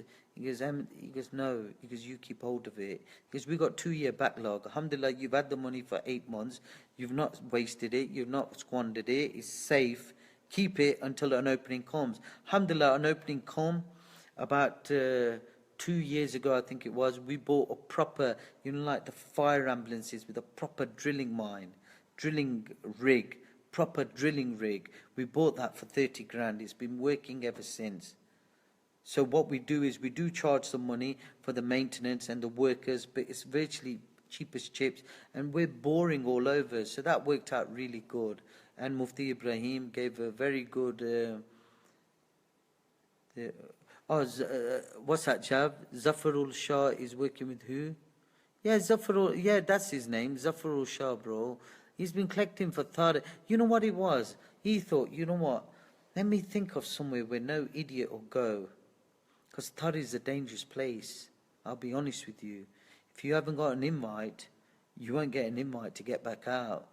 no, he goes, you keep hold of it. Because we got 2-year backlog. Alhamdulillah, you've had the money for 8 months. You've not wasted it. You've not squandered it. It's safe. Keep it until an opening comes. Alhamdulillah, an opening come about 2 years ago, I think it was. We bought a proper, you know, like the fire ambulances with a proper drilling rig. Proper drilling rig. We bought that for 30 grand. It's been working ever since. So what we do is we do charge some money for the maintenance and the workers, but it's virtually cheap as chips, and we're boring all over. So that worked out really good. And Mufti Ibrahim gave a very good... what's that chap? Zafarul Shah is working with who? Yeah, Zafarul, yeah, that's his name, Zafarul Shah, bro. He's been collecting for Thar. You know what it was? He thought, you know what? Let me think of somewhere where no idiot will go. Because Thar is a dangerous place. I'll be honest with you. If you haven't got an invite, you won't get an invite to get back out.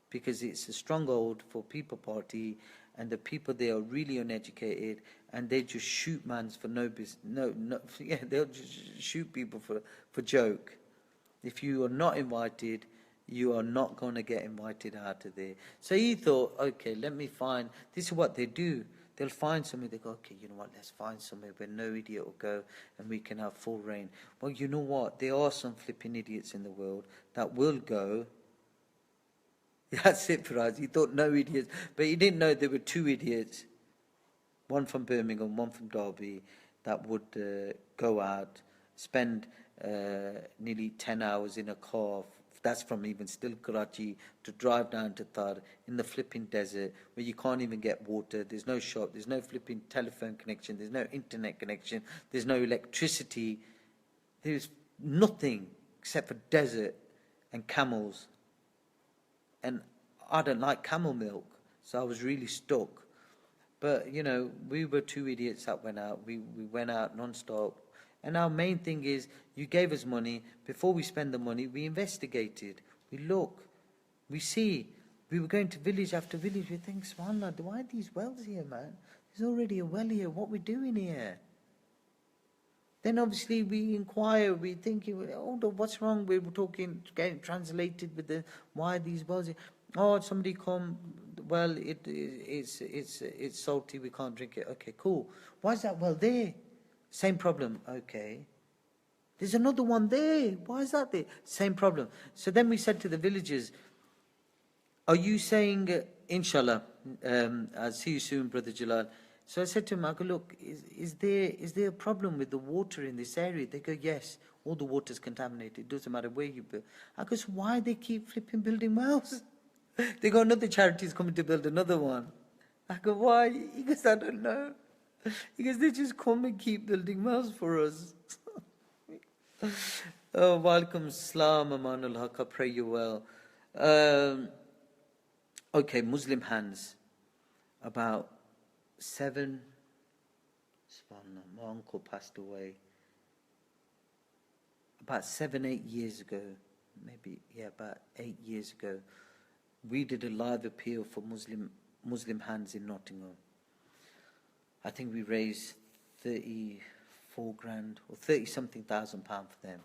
Because it's a stronghold for People Party, and the people there are really uneducated, and they just shoot mans for no business. Yeah, they'll just shoot people for joke. If you are not invited, you are not going to get invited out of there. So he thought, okay, let me find, this is what they do. They'll find somewhere, they go, okay, you know what, let's find somewhere where no idiot will go and we can have full reign. Well, you know what, there are some flipping idiots in the world that will go. That's it for us. He thought no idiots, but he didn't know there were 2 idiots, one from Birmingham, one from Derby, that would go out, spend nearly 10 hours in a car. That's from even still Karachi to drive down to Thar in the flipping desert where you can't even get water. There's no shop. There's no flipping telephone connection. There's no internet connection. There's no electricity. There's nothing except for desert and camels. And I don't like camel milk, so I was really stuck. But, you know, we were 2 idiots that went out. We went out non-stop. And our main thing is, you gave us money. Before we spend the money, we investigated. We look. We see. We were going to village after village. We think, SubhanAllah, why are these wells here, man? There's already a well here. What are we doing here? Then obviously we inquire. We think, oh, what's wrong? We were talking, getting translated with the, why are these wells here? Oh, somebody come, well, it's salty. We can't drink it. Okay, cool. Why is that well there? Same problem. Okay. There's another one there. Why is that there? Same problem. So then we said to the villagers, are you saying, inshallah, I'll see you soon, Brother Jalal. So I said to him, I go, look, is there a problem with the water in this area? They go, yes, all the water's contaminated. It doesn't matter where you build. I go, so why they keep flipping building wells? They go, another charity's coming to build another one. I go, why? He goes, I don't know. He goes, they just come and keep building wells for us. Oh, welcome, Salam, Amanul Haq, I pray you well. Okay, Muslim Hands. About 7, subhanAllah, my uncle passed away. About 7, 8 years ago, maybe, yeah, about 8 years ago, we did a live appeal for Muslim Hands in Nottingham. I think we raised 34 grand or 30 something thousand pound for them.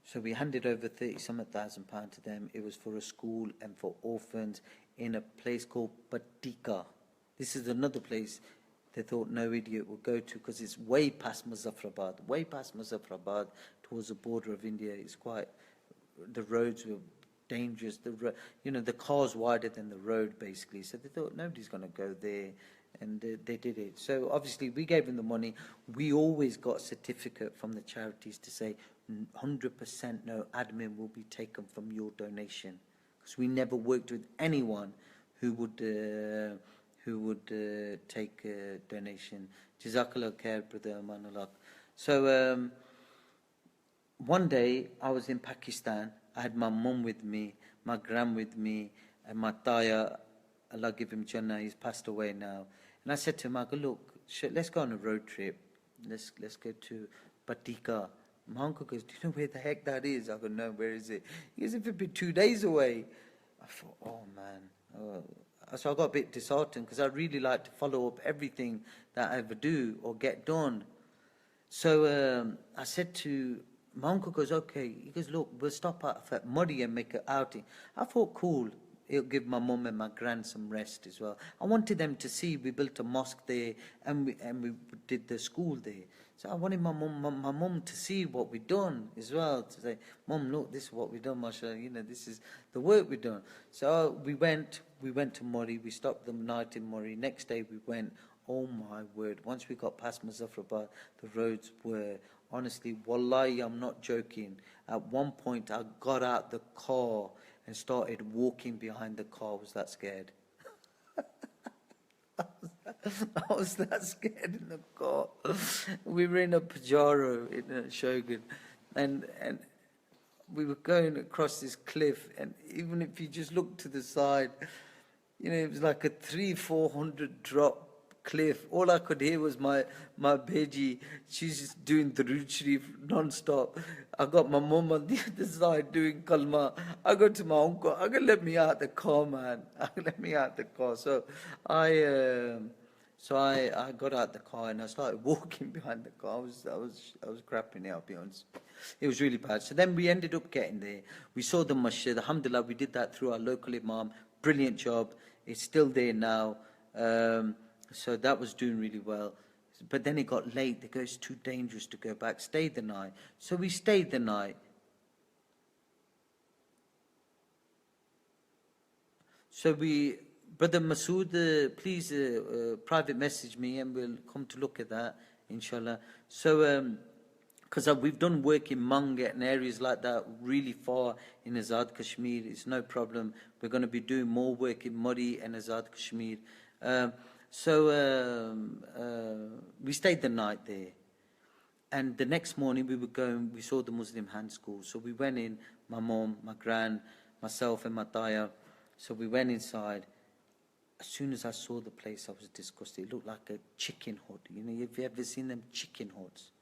So we handed over 30 something thousand pound to them. It was for a school and for orphans in a place called Patika. This is another place they thought no idiot would go to because it's way past Muzaffarabad, towards the border of India. It's quite, the roads were dangerous. The car's wider than the road basically. So they thought nobody's going to go there, and they did it. So obviously we gave them the money. We always got a certificate from the charities to say 100% no admin will be taken from your donation, because we never worked with anyone who would take a donation. Jazakallah khair, brother Amanullah. So one day I was in Pakistan. I had my mum with me, my gran with me, and my taya, Allah give him Jannah, he's passed away now. And I said to him, I go, look, let's go on a road trip. Let's go to Patika. My uncle goes, do you know where the heck that is? I go, no, where is it? He goes, it'd be 2 days away. I thought, oh man. So I got a bit disheartened because I really like to follow up everything that I ever do or get done. So I said to, my uncle goes, okay. He goes, look, we'll stop at Muddy and make an outing. I thought, cool. It'll give my mum and my gran some rest as well. I wanted them to see we built a mosque there and we did the school there. So I wanted my mum to see what we'd done as well, to say, Mum, look, this is what we've done, mashallah, this is the work we've done. So we went to Murray, we stopped the night in Murray. Next day we went, oh my word, once we got past Muzaffarabad, the roads were, honestly, wallahi, I'm not joking. At one point I got out the car and started walking behind the car. I was that scared. I was that scared in the car. We were in a Pajero in a Shogun, and we were going across this cliff, and even if you just look to the side, it was like a 300-400 drop cliff. All I could hear was my Beji. She's just doing Durood Sharif non-stop. I got my mum on the other side doing kalma. I go to my uncle, I go, let me out the car, man. Let me out the car. So I got out the car and I started walking behind the car. I was crapping it, I'll be honest. It was really bad. So then we ended up getting there. We saw the masjid. Alhamdulillah, we did that through our local imam. Brilliant job. It's still there now. So that was doing really well. But then it got late. They go, it's too dangerous to go back. Stay the night. So we stayed the night. So Brother Masood, please private message me and we'll come to look at that, inshallah. So, because we've done work in Manga and areas like that really far in Azad Kashmir, it's no problem. We're going to be doing more work in Murray and Azad Kashmir. So we stayed the night there. And the next morning we saw the Muslim Hand School. So we went in, my mom, my gran, myself and my taya. So we went inside. As soon as I saw the place, I was disgusted. It looked like a chicken hut. Have you ever seen them chicken huts?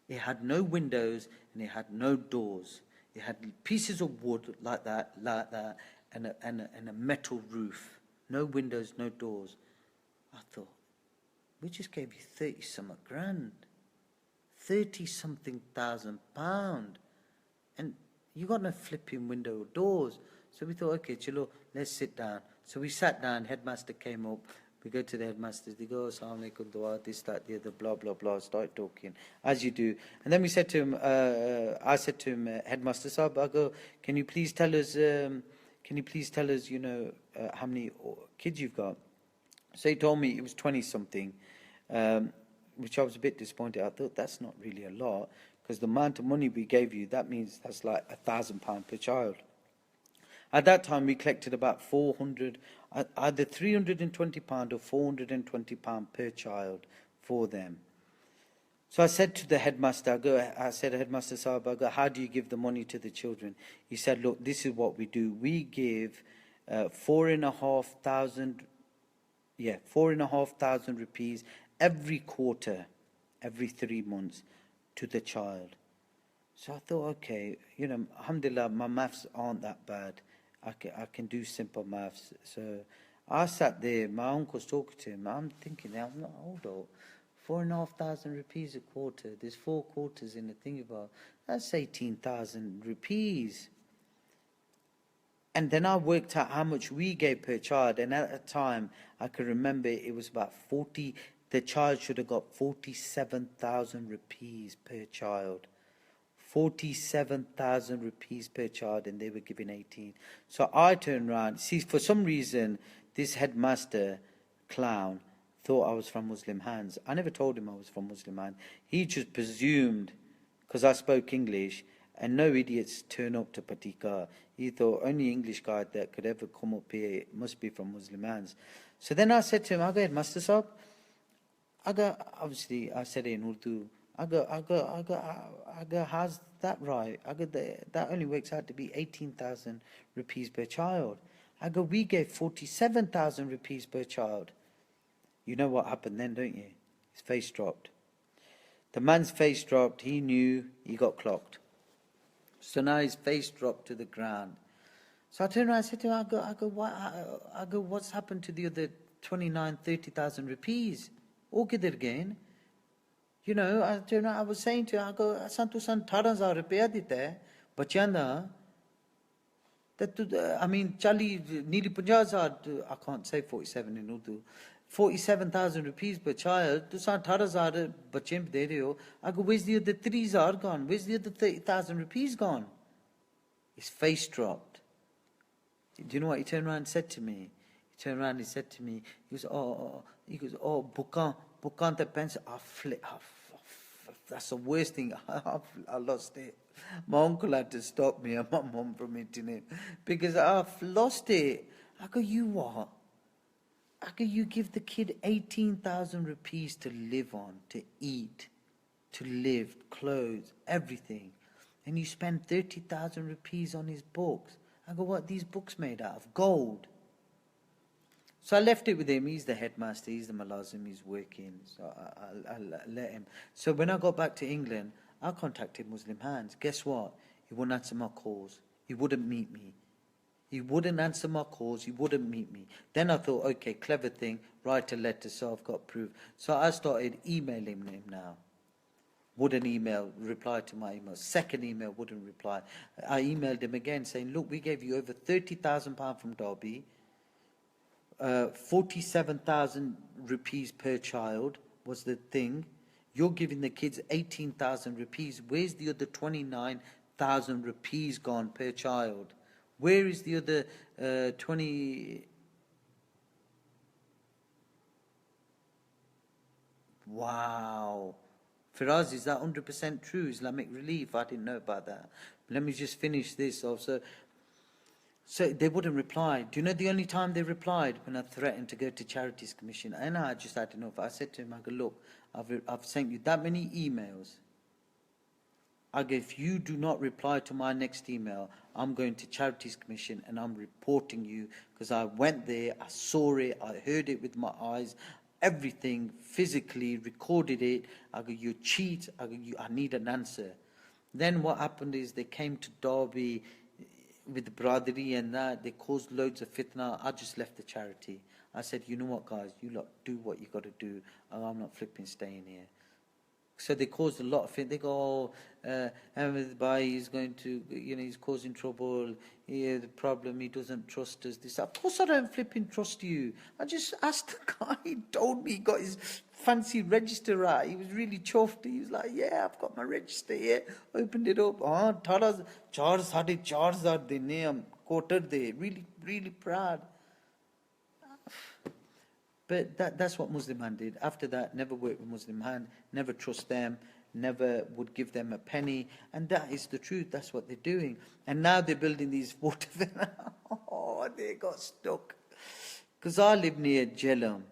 It had no windows and it had no doors. It had pieces of wood like that, and a metal roof. No windows, no doors. I thought, we just gave you 30-something grand. 30-something thousand pound. And you got no flipping window or doors. So we thought, okay, chalo, let's sit down. So we sat down, headmaster came up. We go to the headmasters, they go, Assalamu alaikum, dua, this, that, the other, blah, blah, blah, start talking, as you do. And then we said to him, I said to him, Headmaster Sahab, I go, can you please tell us, how many kids you've got? So he told me it was 20-something, which I was a bit disappointed. I thought that's not really a lot, because the amount of money we gave you, that means that's like £1,000 per child. At that time, we collected about 400, either £320 or £420 per child for them. So I said to the headmaster, Headmaster Sahab, I go, how do you give the money to the children? He said, look, this is what we do. We give 4,500 rupees every quarter, every 3 months to the child. So I thought, okay, alhamdulillah, my maths aren't that bad. I can do simple maths. So I sat there, my uncle's talking to him, I'm thinking, I'm not old old. 4,500 rupees a quarter. There's 4 quarters in the thing about. That's 18,000 rupees. And then I worked out how much we gave per child. And at the time, I can remember it was about 40. The child should have got 47,000 rupees per child. 47,000 rupees per child, and they were giving 18. So I turned around. See, for some reason, this headmaster clown thought I was from Muslim hands. I never told him I was from Muslim hands. He just presumed, because I spoke English, and no idiots turn up to Patika. He thought only English guy that could ever come up here must be from Muslim hands. So then I said to him, I go, Headmaster Sahib, obviously I said it in Urdu, I go, how's that right? I go, that only works out to be 18,000 rupees per child. I go, we gave 47,000 rupees per child. You know what happened then, don't you? His face dropped. The man's face dropped. He knew he got clocked. So now his face dropped to the ground. So I turned around and said to him, I go, what's happened to the other 29, 30,000 rupees? Oh, kidhar gain? You know, I was saying to him, I go, asan tusan 18,000 rupiah dita hai, bachyan da. I mean, nearly 50,000, I can't say 47 in Urdu. 47,000 rupees per child, tusan 18,000 bachyan de rahe ho. I go, where's the other 3,000 gone? Where's the other 30,000 rupees gone? His face dropped. Do you know what he turned around and said to me? He turned around and he said to me, he goes, bukan the pencil. That's the worst thing. I lost it. My uncle had to stop me and my mum from hitting it because I've lost it. I go, you what? I go, you give the kid 18,000 rupees to live on, to eat, to live, clothes, everything. And you spend 30,000 rupees on his books. I go, what are these books made out of? Gold. So I left it with him. He's the headmaster. He's the Malazim. He's working. So I let him. So when I got back to England, I contacted Muslim Hands. Guess what? He wouldn't answer my calls. He wouldn't meet me. He wouldn't answer my calls. He wouldn't meet me. Then I thought, okay, clever thing. Write a letter so I've got proof. So I started emailing him now. Wouldn't email, reply to my email. Second email, wouldn't reply. I emailed him again saying, look, we gave you over £30,000 from Derby. 47,000 rupees per child was the thing. You're giving the kids 18,000 rupees. Where's the other 29,000 rupees gone per child? Where is the other 20? Wow. Firaz, is that 100% true? Islamic Relief? I didn't know about that. Let me just finish this also. So they wouldn't reply. Do you know the only time they replied? When I threatened to go to Charities Commission. And I just had enough. I said to him, I go, look, I've sent you that many emails. I go, if you do not reply to my next email, I'm going to Charities Commission and I'm reporting you because I went there, I saw it, I heard it with my eyes, everything, physically recorded it. I go, you cheat. I go, I need an answer. Then what happened is they came to Derby with the Bradari and that, they caused loads of fitna. I just left the charity. I said, you know what, guys, you lot do what you got to do. I'm not flipping staying here. So they caused a lot of it. They go, Ahmed Bhai is going to, he's causing trouble. Yeah, the problem, he doesn't trust us. This, of course I don't flipping trust you. I just asked the guy, he told me he got his fancy register out. He was really chuffed. He was like, yeah, I've got my register here. Opened it up. Charge the name, quoted there. Really, really proud. But that's what Muslim Hand did. After that, never worked with Muslim Hand, never trust them, never would give them a penny. And that is the truth. That's what they're doing. And now they're building these water. Oh, they got stuck. Because I live near Jhelum.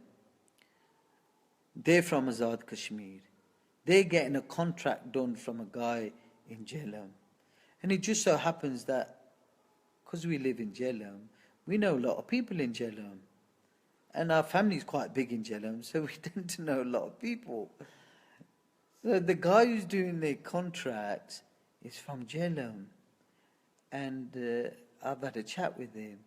They're from Azad Kashmir. They're getting a contract done from a guy in Jhelum. And it just so happens that because we live in Jhelum, we know a lot of people in Jhelum. And our family is quite big in Jhelum, so we tend to know a lot of people. So the guy who's doing the contract is from Jhelum. And I've had a chat with him.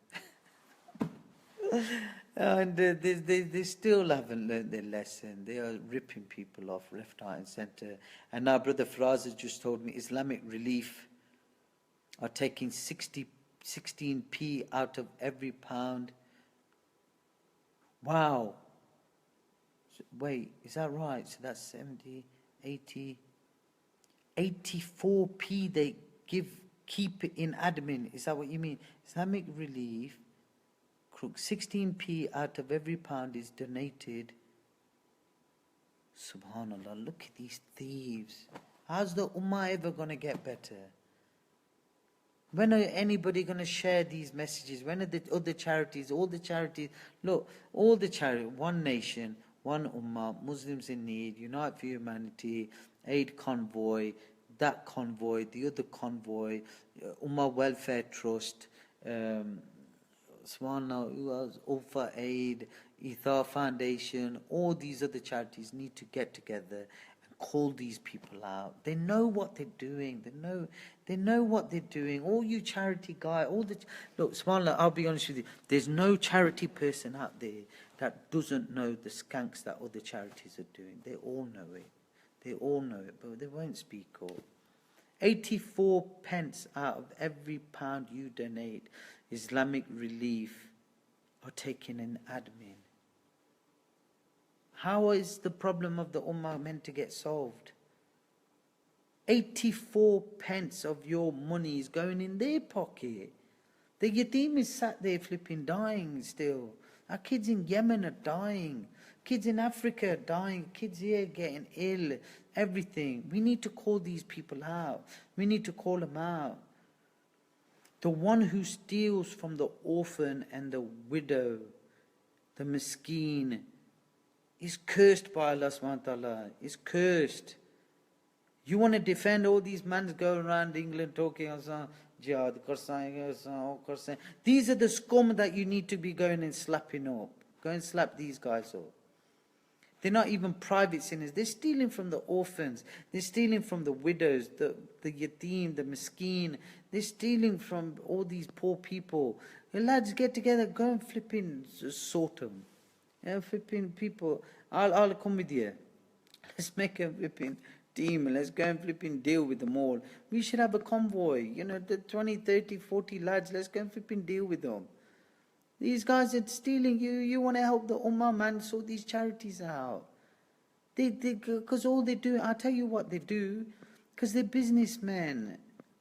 And they still haven't learned their lesson. They are ripping people off left, right, and centre. And now Brother Faraz has just told me Islamic Relief are taking 16p out of every pound. Wow. So, wait, is that right? So that's 70, 80, 84p they keep in admin. Is that what you mean? Islamic Relief, 16p out of every pound is donated. Subhanallah, look at these thieves. How's the Ummah ever going to get better? When are anybody going to share these messages? When are the other charities, all the charities, look, all the charities, one nation, one Ummah, Muslims in need, Unite for Humanity, Aid Convoy, that convoy, the other convoy, Ummah Welfare Trust, Swana, Ulfa Aid, Ithar Foundation, all these other charities need to get together and call these people out. They know what they're doing. They know what they're doing. All you charity guy, look, subhanAllah, I'll be honest with you, there's no charity person out there that doesn't know the skanks that other charities are doing. They all know it. They all know it, but they won't speak up. 84 pence out of every pound you donate, Islamic Relief are taking an admin. How is the problem of the Ummah meant to get solved? 84 pence of your money is going in their pocket. The yatim is sat there flipping dying still. Our kids in Yemen are dying. Kids in Africa are dying. Kids here getting ill. Everything. We need to call these people out. We need to call them out. The one who steals from the orphan and the widow, the miskeen, is cursed by Allah subhanahu wa ta'ala. Is cursed. You want to defend all these men going around England talking jihad, these are the scum that you need to be going and slapping up. Go and slap these guys up. They're not even private sinners. They're stealing from the orphans. They're stealing from the widows, the yatim, the miskeen. They're stealing from all these poor people. The lads, get together, go and flipping sort them. Yeah, flipping people. I'll come with you. Let's make a flipping team and let's go and flipping deal with them all. We should have a convoy. The 20, 30, 40 lads, let's go and flipping deal with them. These guys are stealing. You want to help the Ummah, man, sort these charities out. Because all they do, I'll tell you what they do, because they're businessmen.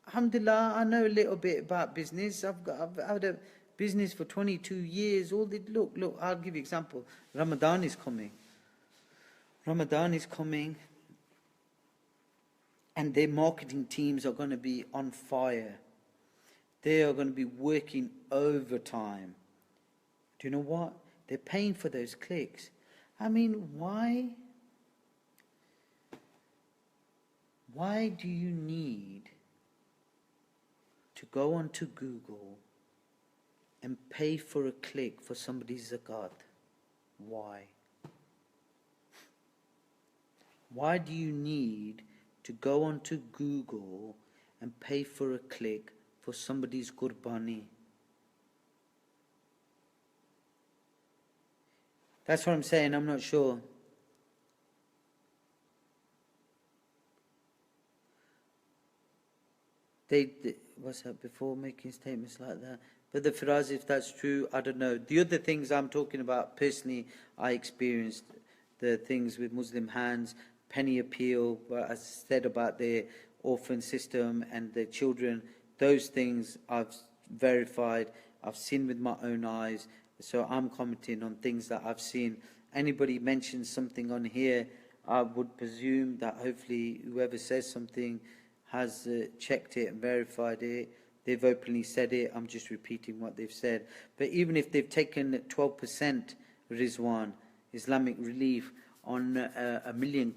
Alhamdulillah, I know a little bit about business. I've had a business for 22 years. Look, I'll give you an example. Ramadan is coming. And their marketing teams are going to be on fire. They are going to be working overtime. Do you know what? They're paying for those clicks. I mean, why? Why do you need to go onto Google and pay for a click for somebody's zakat? Why? Why do you need to go onto Google and pay for a click for somebody's qurbani? That's what I'm saying, I'm not sure. What's that, before making statements like that? But the Firaz, if that's true, I don't know. The other things I'm talking about, personally, I experienced the things with Muslim Hands, Penny Appeal, what I said about the orphan system and the children, those things I've verified, I've seen with my own eyes. So I'm commenting on things that I've seen. Anybody mentions something on here, I would presume that hopefully whoever says something has checked it and verified it. They've openly said it. I'm just repeating what they've said. But even if they've taken 12% Rizwan, Islamic Relief, on £1 million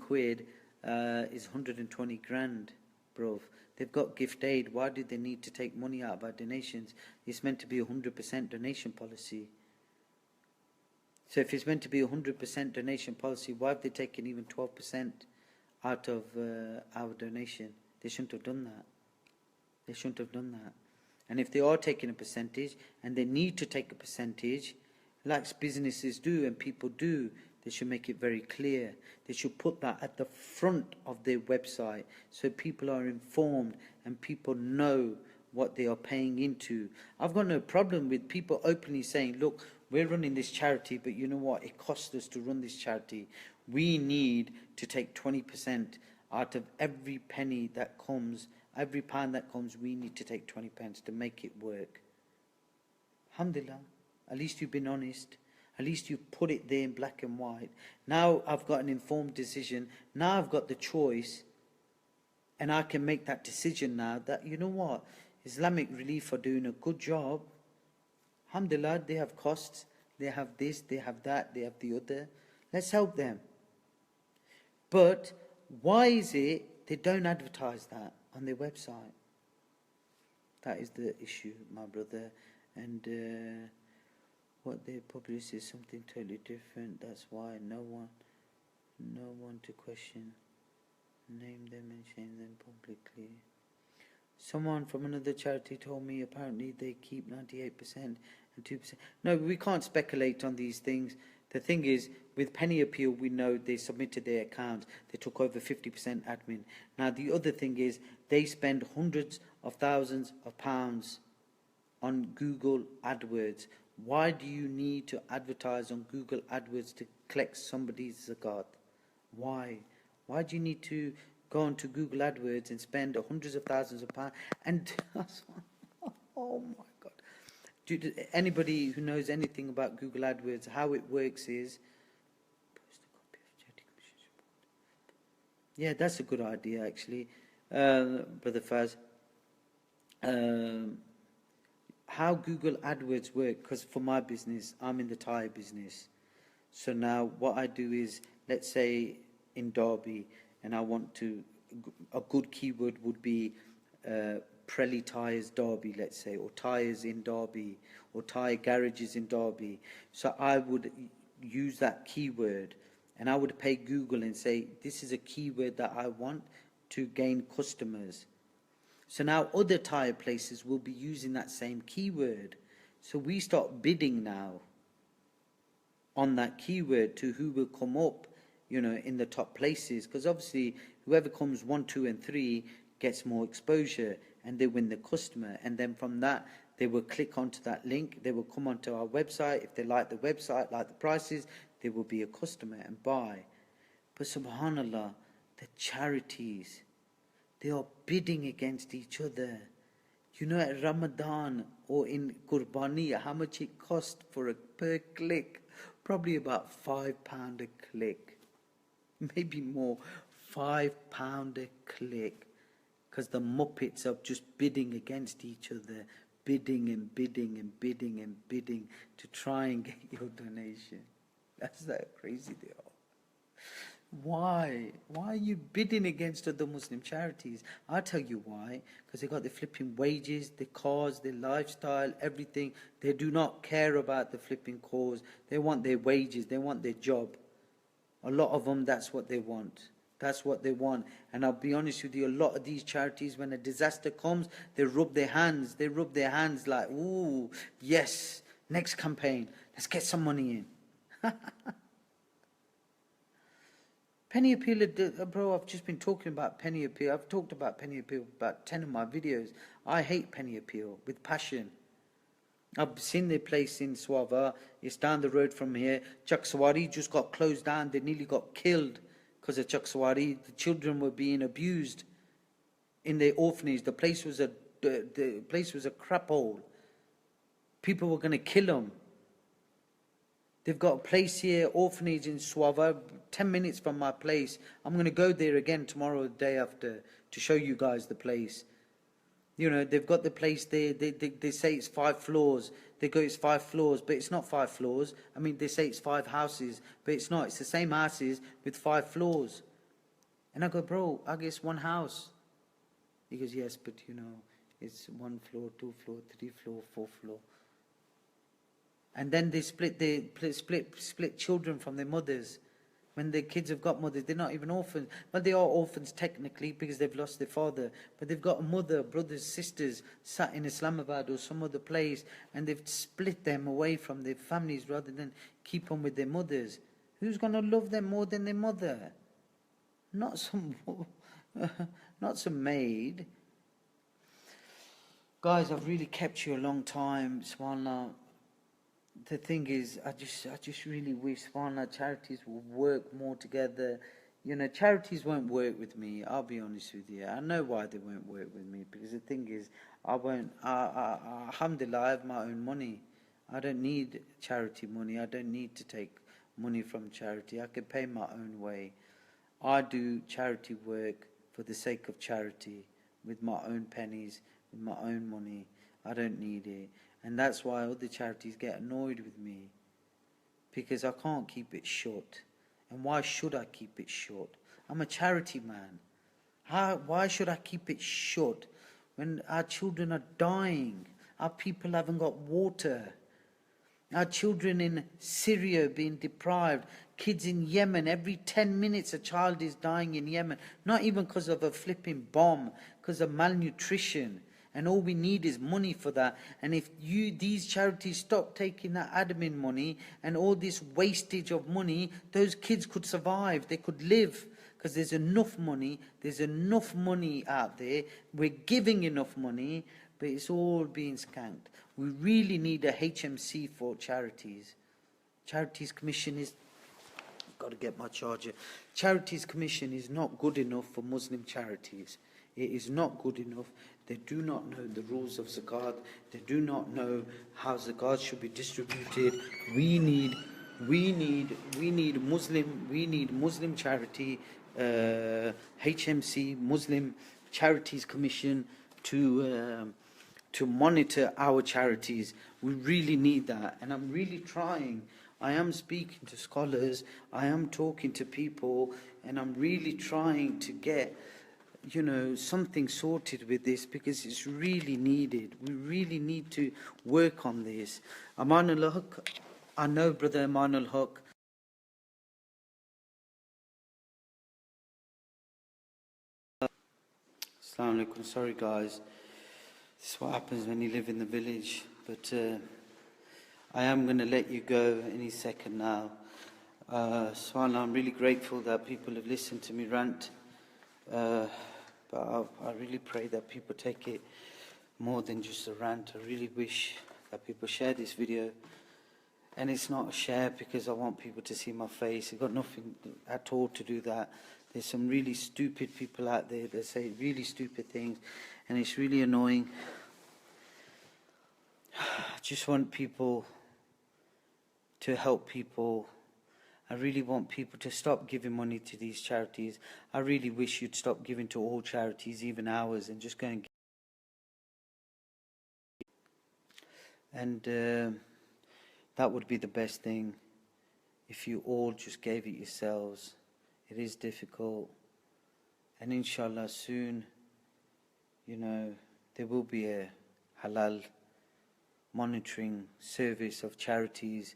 is 120 grand, bro. They've got gift aid. Why do they need to take money out of our donations? It's meant to be 100% donation policy. So if it's meant to be 100% donation policy, why have they taken even 12% out of our donation? They shouldn't have done that. They shouldn't have done that. And if they are taking a percentage, and they need to take a percentage, like businesses do and people do. They should make it very clear. They should put that at the front of their website so people are informed and people know what they are paying into. I've got no problem with people openly saying, look, we're running this charity, but you know what? It costs us to run this charity. We need to take 20% out of every penny that comes, every pound that comes, we need to take 20 pence to make it work. Alhamdulillah, at least you've been honest. At least you put it there in black and white. Now I've got an informed decision. Now I've got the choice. And I can make that decision now that, you know what, Islamic Relief are doing a good job. Alhamdulillah, they have costs. They have this, they have that, they have the other. Let's help them. But why is it they don't advertise that on their website? That is the issue, my brother. And what they publish is something totally different. That's why no one to question. Name them and shame them publicly. Someone from another charity told me apparently they keep 98% and 2%. No, we can't speculate on these things. The thing is, with Penny Appeal, we know they submitted their accounts. They took over 50% admin. Now, the other thing is, they spend hundreds of thousands of pounds on Google AdWords. Why do you need to advertise on Google AdWords to collect somebody's zakat? Why? Why do you need to go onto Google AdWords and spend hundreds of thousands of pounds? And oh my God! Anybody who knows anything about Google AdWords, how it works is, yeah, that's a good idea actually, Brother Faz. How Google AdWords work, because for my business, I'm in the tyre business. So now what I do is, let's say in Derby, and I want to, a good keyword would be Pirelli tyres Derby, let's say, or tyres in Derby, or tyre garages in Derby. So I would use that keyword, and I would pay Google and say, this is a keyword that I want to gain customers. So now other tyre places will be using that same keyword. So we start bidding now on that keyword to who will come up, in the top places. Because obviously whoever comes 1, 2 and 3 gets more exposure and they win the customer. And then from that, they will click onto that link. They will come onto our website. If they like the website, like the prices, they will be a customer and buy. But subhanAllah, the charities, they are bidding against each other. At Ramadan or in Qurbani, how much it costs for per click? Probably about £5 a click. Maybe more. £5 a click. Because the Muppets are just bidding against each other. Bidding and bidding and bidding and bidding to try and get your donation. That's how crazy they are. Why? Why are you bidding against other Muslim charities? I'll tell you why. Because they got their flipping wages, their cars, their lifestyle, everything. They do not care about the flipping cause. They want their wages. They want their job. A lot of them, that's what they want. That's what they want. And I'll be honest with you, a lot of these charities, when a disaster comes, they rub their hands. They rub their hands like, ooh, yes, next campaign. Let's get some money in. Penny Appeal, bro, I've just been talking about Penny Appeal. I've talked about Penny Appeal about 10 of my videos. I hate Penny Appeal with passion. I've seen their place in Swava. It's down the road from here. Chaksawari just got closed down. They nearly got killed because of Chaksawari. The children were being abused in their orphanage. The place was a crap hole. People were going to kill them. They've got a place here, orphanage in Swava, 10 minutes from my place. I'm going to go there again tomorrow, the day after, to show you guys the place. They've got the place there. They say it's 5 floors. They go, it's 5 floors, but it's not 5 floors. I mean, they say it's 5 houses, but it's not. It's the same houses with 5 floors. And I go, bro, I guess 1 house. He goes, yes, but it's 1 floor, 2 floor, 3 floor, 4 floor. And then they split children from their mothers. when their kids have got mothers, they're not even orphans. Well, they are orphans technically because they've lost their father, but they've got a mother, brothers, sisters sat in Islamabad or some other place, and they've split them away from their families rather than keep on with their mothers. Who's going to love them more than their mother? Not some, not some maid. Guys, I've really kept you a long time, subhanAllah. The thing is, I just really wish, subhanAllah, charities will work more together. You know, charities won't work with me, I'll be honest with you. I know why they won't work with me, because the thing is, alhamdulillah, I have my own money. I don't need charity money. I don't need to take money from charity. I can pay my own way. I do charity work for the sake of charity, with my own pennies, with my own money. I don't need it. And that's why other charities get annoyed with me, because I can't keep it short. And why should I keep it short? I'm a charity man. Why should I keep it short when our children are dying? Our people haven't got water. Our children in Syria being deprived. Kids in Yemen, every 10 minutes a child is dying in Yemen. Not even because of a flipping bomb, because of malnutrition. And all we need is money for that. And if these charities stop taking that admin money and all this wastage of money, those kids could survive. They could live. Because there's enough money. There's enough money out there. We're giving enough money. But it's all being skanked. We really need a HMC for charities. Charities Commission is... I've got to get my charger. Charities Commission is not good enough for Muslim charities. It is not good enough. They do not know the rules of zakat. They do not know how zakat should be distributed. We need Muslim charity, HMC, Muslim Charities Commission to monitor our charities. We really need that, and I'm really trying. I am speaking to scholars. I am talking to people, and I'm really trying to get, you know, something sorted with this, because it's really needed. We really need to work on this. Amanul Haq, I know Brother Amanul Haq. Assalamu alaikum. Sorry guys, this is what happens when you live in the village. But I am going to let you go any second now. SubhanAllah, I'm really grateful that people have listened to me rant. But I really pray that people take it more than just a rant. I really wish that people share this video. And it's not a share because I want people to see my face. I've got nothing at all to do that. There's some really stupid people out there that say really stupid things, and it's really annoying. I just want people to help people. I really want people to stop giving money to these charities. I really wish you'd stop giving to all charities, even ours, and just go and give. And that would be the best thing, if you all just gave it yourselves. It is difficult, and inshallah soon, you know, there will be a halal monitoring service of charities.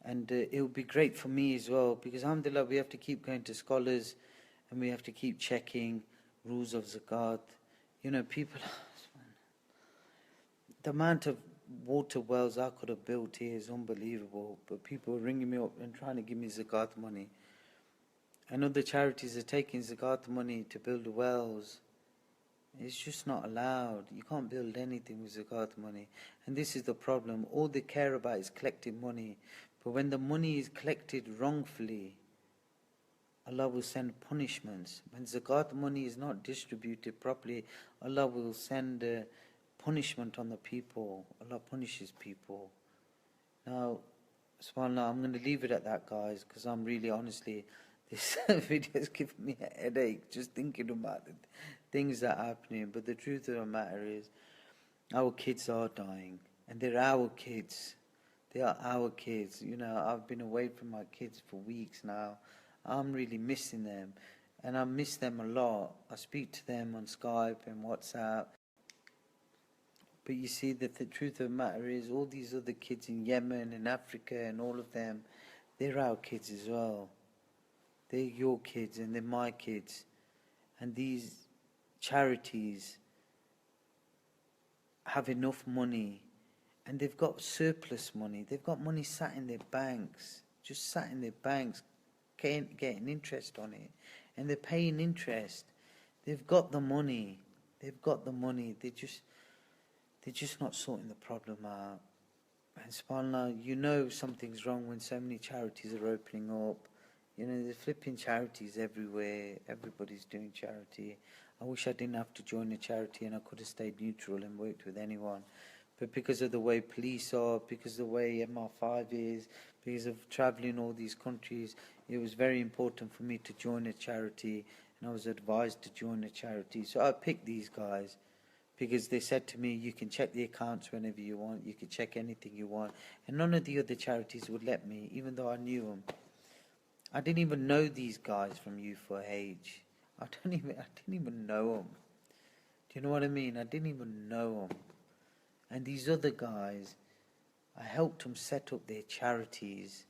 And it would be great for me as well, because alhamdulillah, we have to keep going to scholars, and we have to keep checking rules of zakat. You know, people, the amount of water wells I could have built here is unbelievable, but people are ringing me up and trying to give me zakat money. And other charities are taking zakat money to build wells. It's just not allowed. You can't build anything with zakat money. And this is the problem. All they care about is collecting money. But when the money is collected wrongfully, Allah will send punishments. When zakat money is not distributed properly, Allah will send punishment on the people. Allah punishes people. Now, subhanAllah, I'm going to leave it at that, guys, because I'm really, honestly, this video is giving me a headache just thinking about the things that are happening. But the truth of the matter is, our kids are dying, and they're our kids. They are our kids. You know, I've been away from my kids for weeks now. I'm really missing them, and I miss them a lot. I speak to them on Skype and WhatsApp. But you see that the truth of the matter is, all these other kids in Yemen and Africa and all of them, they're our kids as well. They're your kids and they're my kids. And these charities have enough money, and they've got surplus money. They've got money sat in their banks, just sat in their banks, getting interest on it. And they're paying interest. They've got the money. They've got the money. They're just not sorting the problem out. And subhanAllah, you know something's wrong when so many charities are opening up. You know, there's flipping charities everywhere. Everybody's doing charity. I wish I didn't have to join a charity and I could have stayed neutral and worked with anyone. But because of the way police are, because of the way MR5 is, because of travelling all these countries, it was very important for me to join a charity, and I was advised to join a charity. So I picked these guys because they said to me, you can check the accounts whenever you want, you can check anything you want. And none of the other charities would let me, even though I knew them. I didn't even know these guys from U4H. I didn't even know them. Do you know what I mean? I didn't even know them. And these other guys, I helped them set up their charities,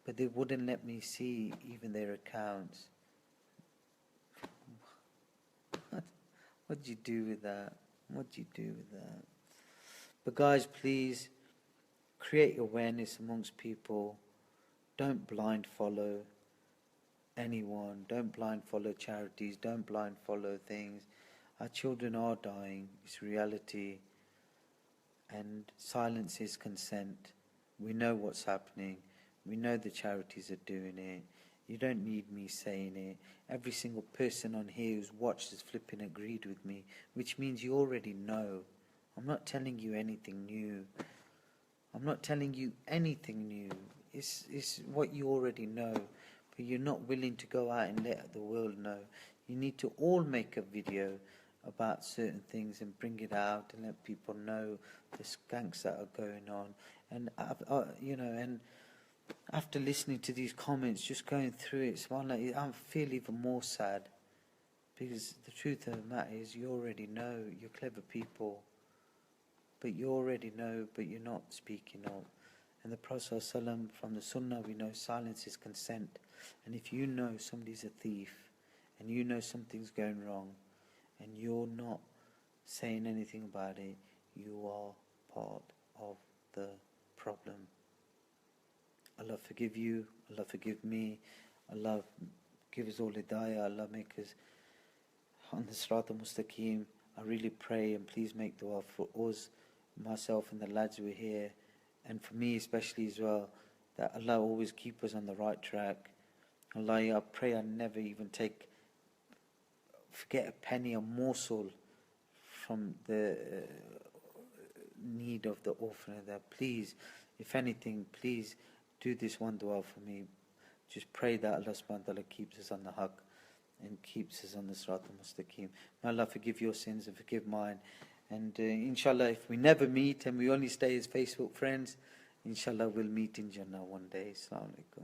but they wouldn't let me see even their accounts. What do you do with that? What do you do with that? But guys, please create awareness amongst people. Don't blind follow anyone. Don't blind follow charities. Don't blind follow things. Our children are dying. It's reality. And silence is consent. We know what's happening. We know the charities are doing it. You don't need me saying it. Every single person on here who's watched has flipping agreed with me, which means you already know. I'm not telling you anything new. I'm not telling you anything new. It's what you already know, but you're not willing to go out and let the world know. You need to all make a video about certain things and bring it out and let people know the skanks that are going on. And you know, and after listening to these comments, just going through it, subhanAllah, I feel even more sad, because the truth of the matter is, you already know. You're clever people, but you already know, but you're not speaking up. And the Prophet ﷺ, from the Sunnah, we know silence is consent. And if you know somebody's a thief, and you know something's going wrong, and you're not saying anything about it, you are part of the problem. Allah forgive you, Allah forgive me, Allah give us all hidayah, Allah make us on the Sirat al-Mustaqim. I really pray, and please make dua for us, myself and the lads who are here, and for me especially as well, that Allah always keep us on the right track. Allah, I pray I never even forget a penny, a morsel from the need of the orphan. That please, if anything, please do this one dua for me. Just pray that Allah subhanahu wa ta'ala keeps us on the haqq and keeps us on the Sirat al-Mustaqim. May Allah forgive your sins and forgive mine. And inshallah, if we never meet and we only stay as Facebook friends, inshallah we'll meet in Jannah one day. Assalamu alaikum.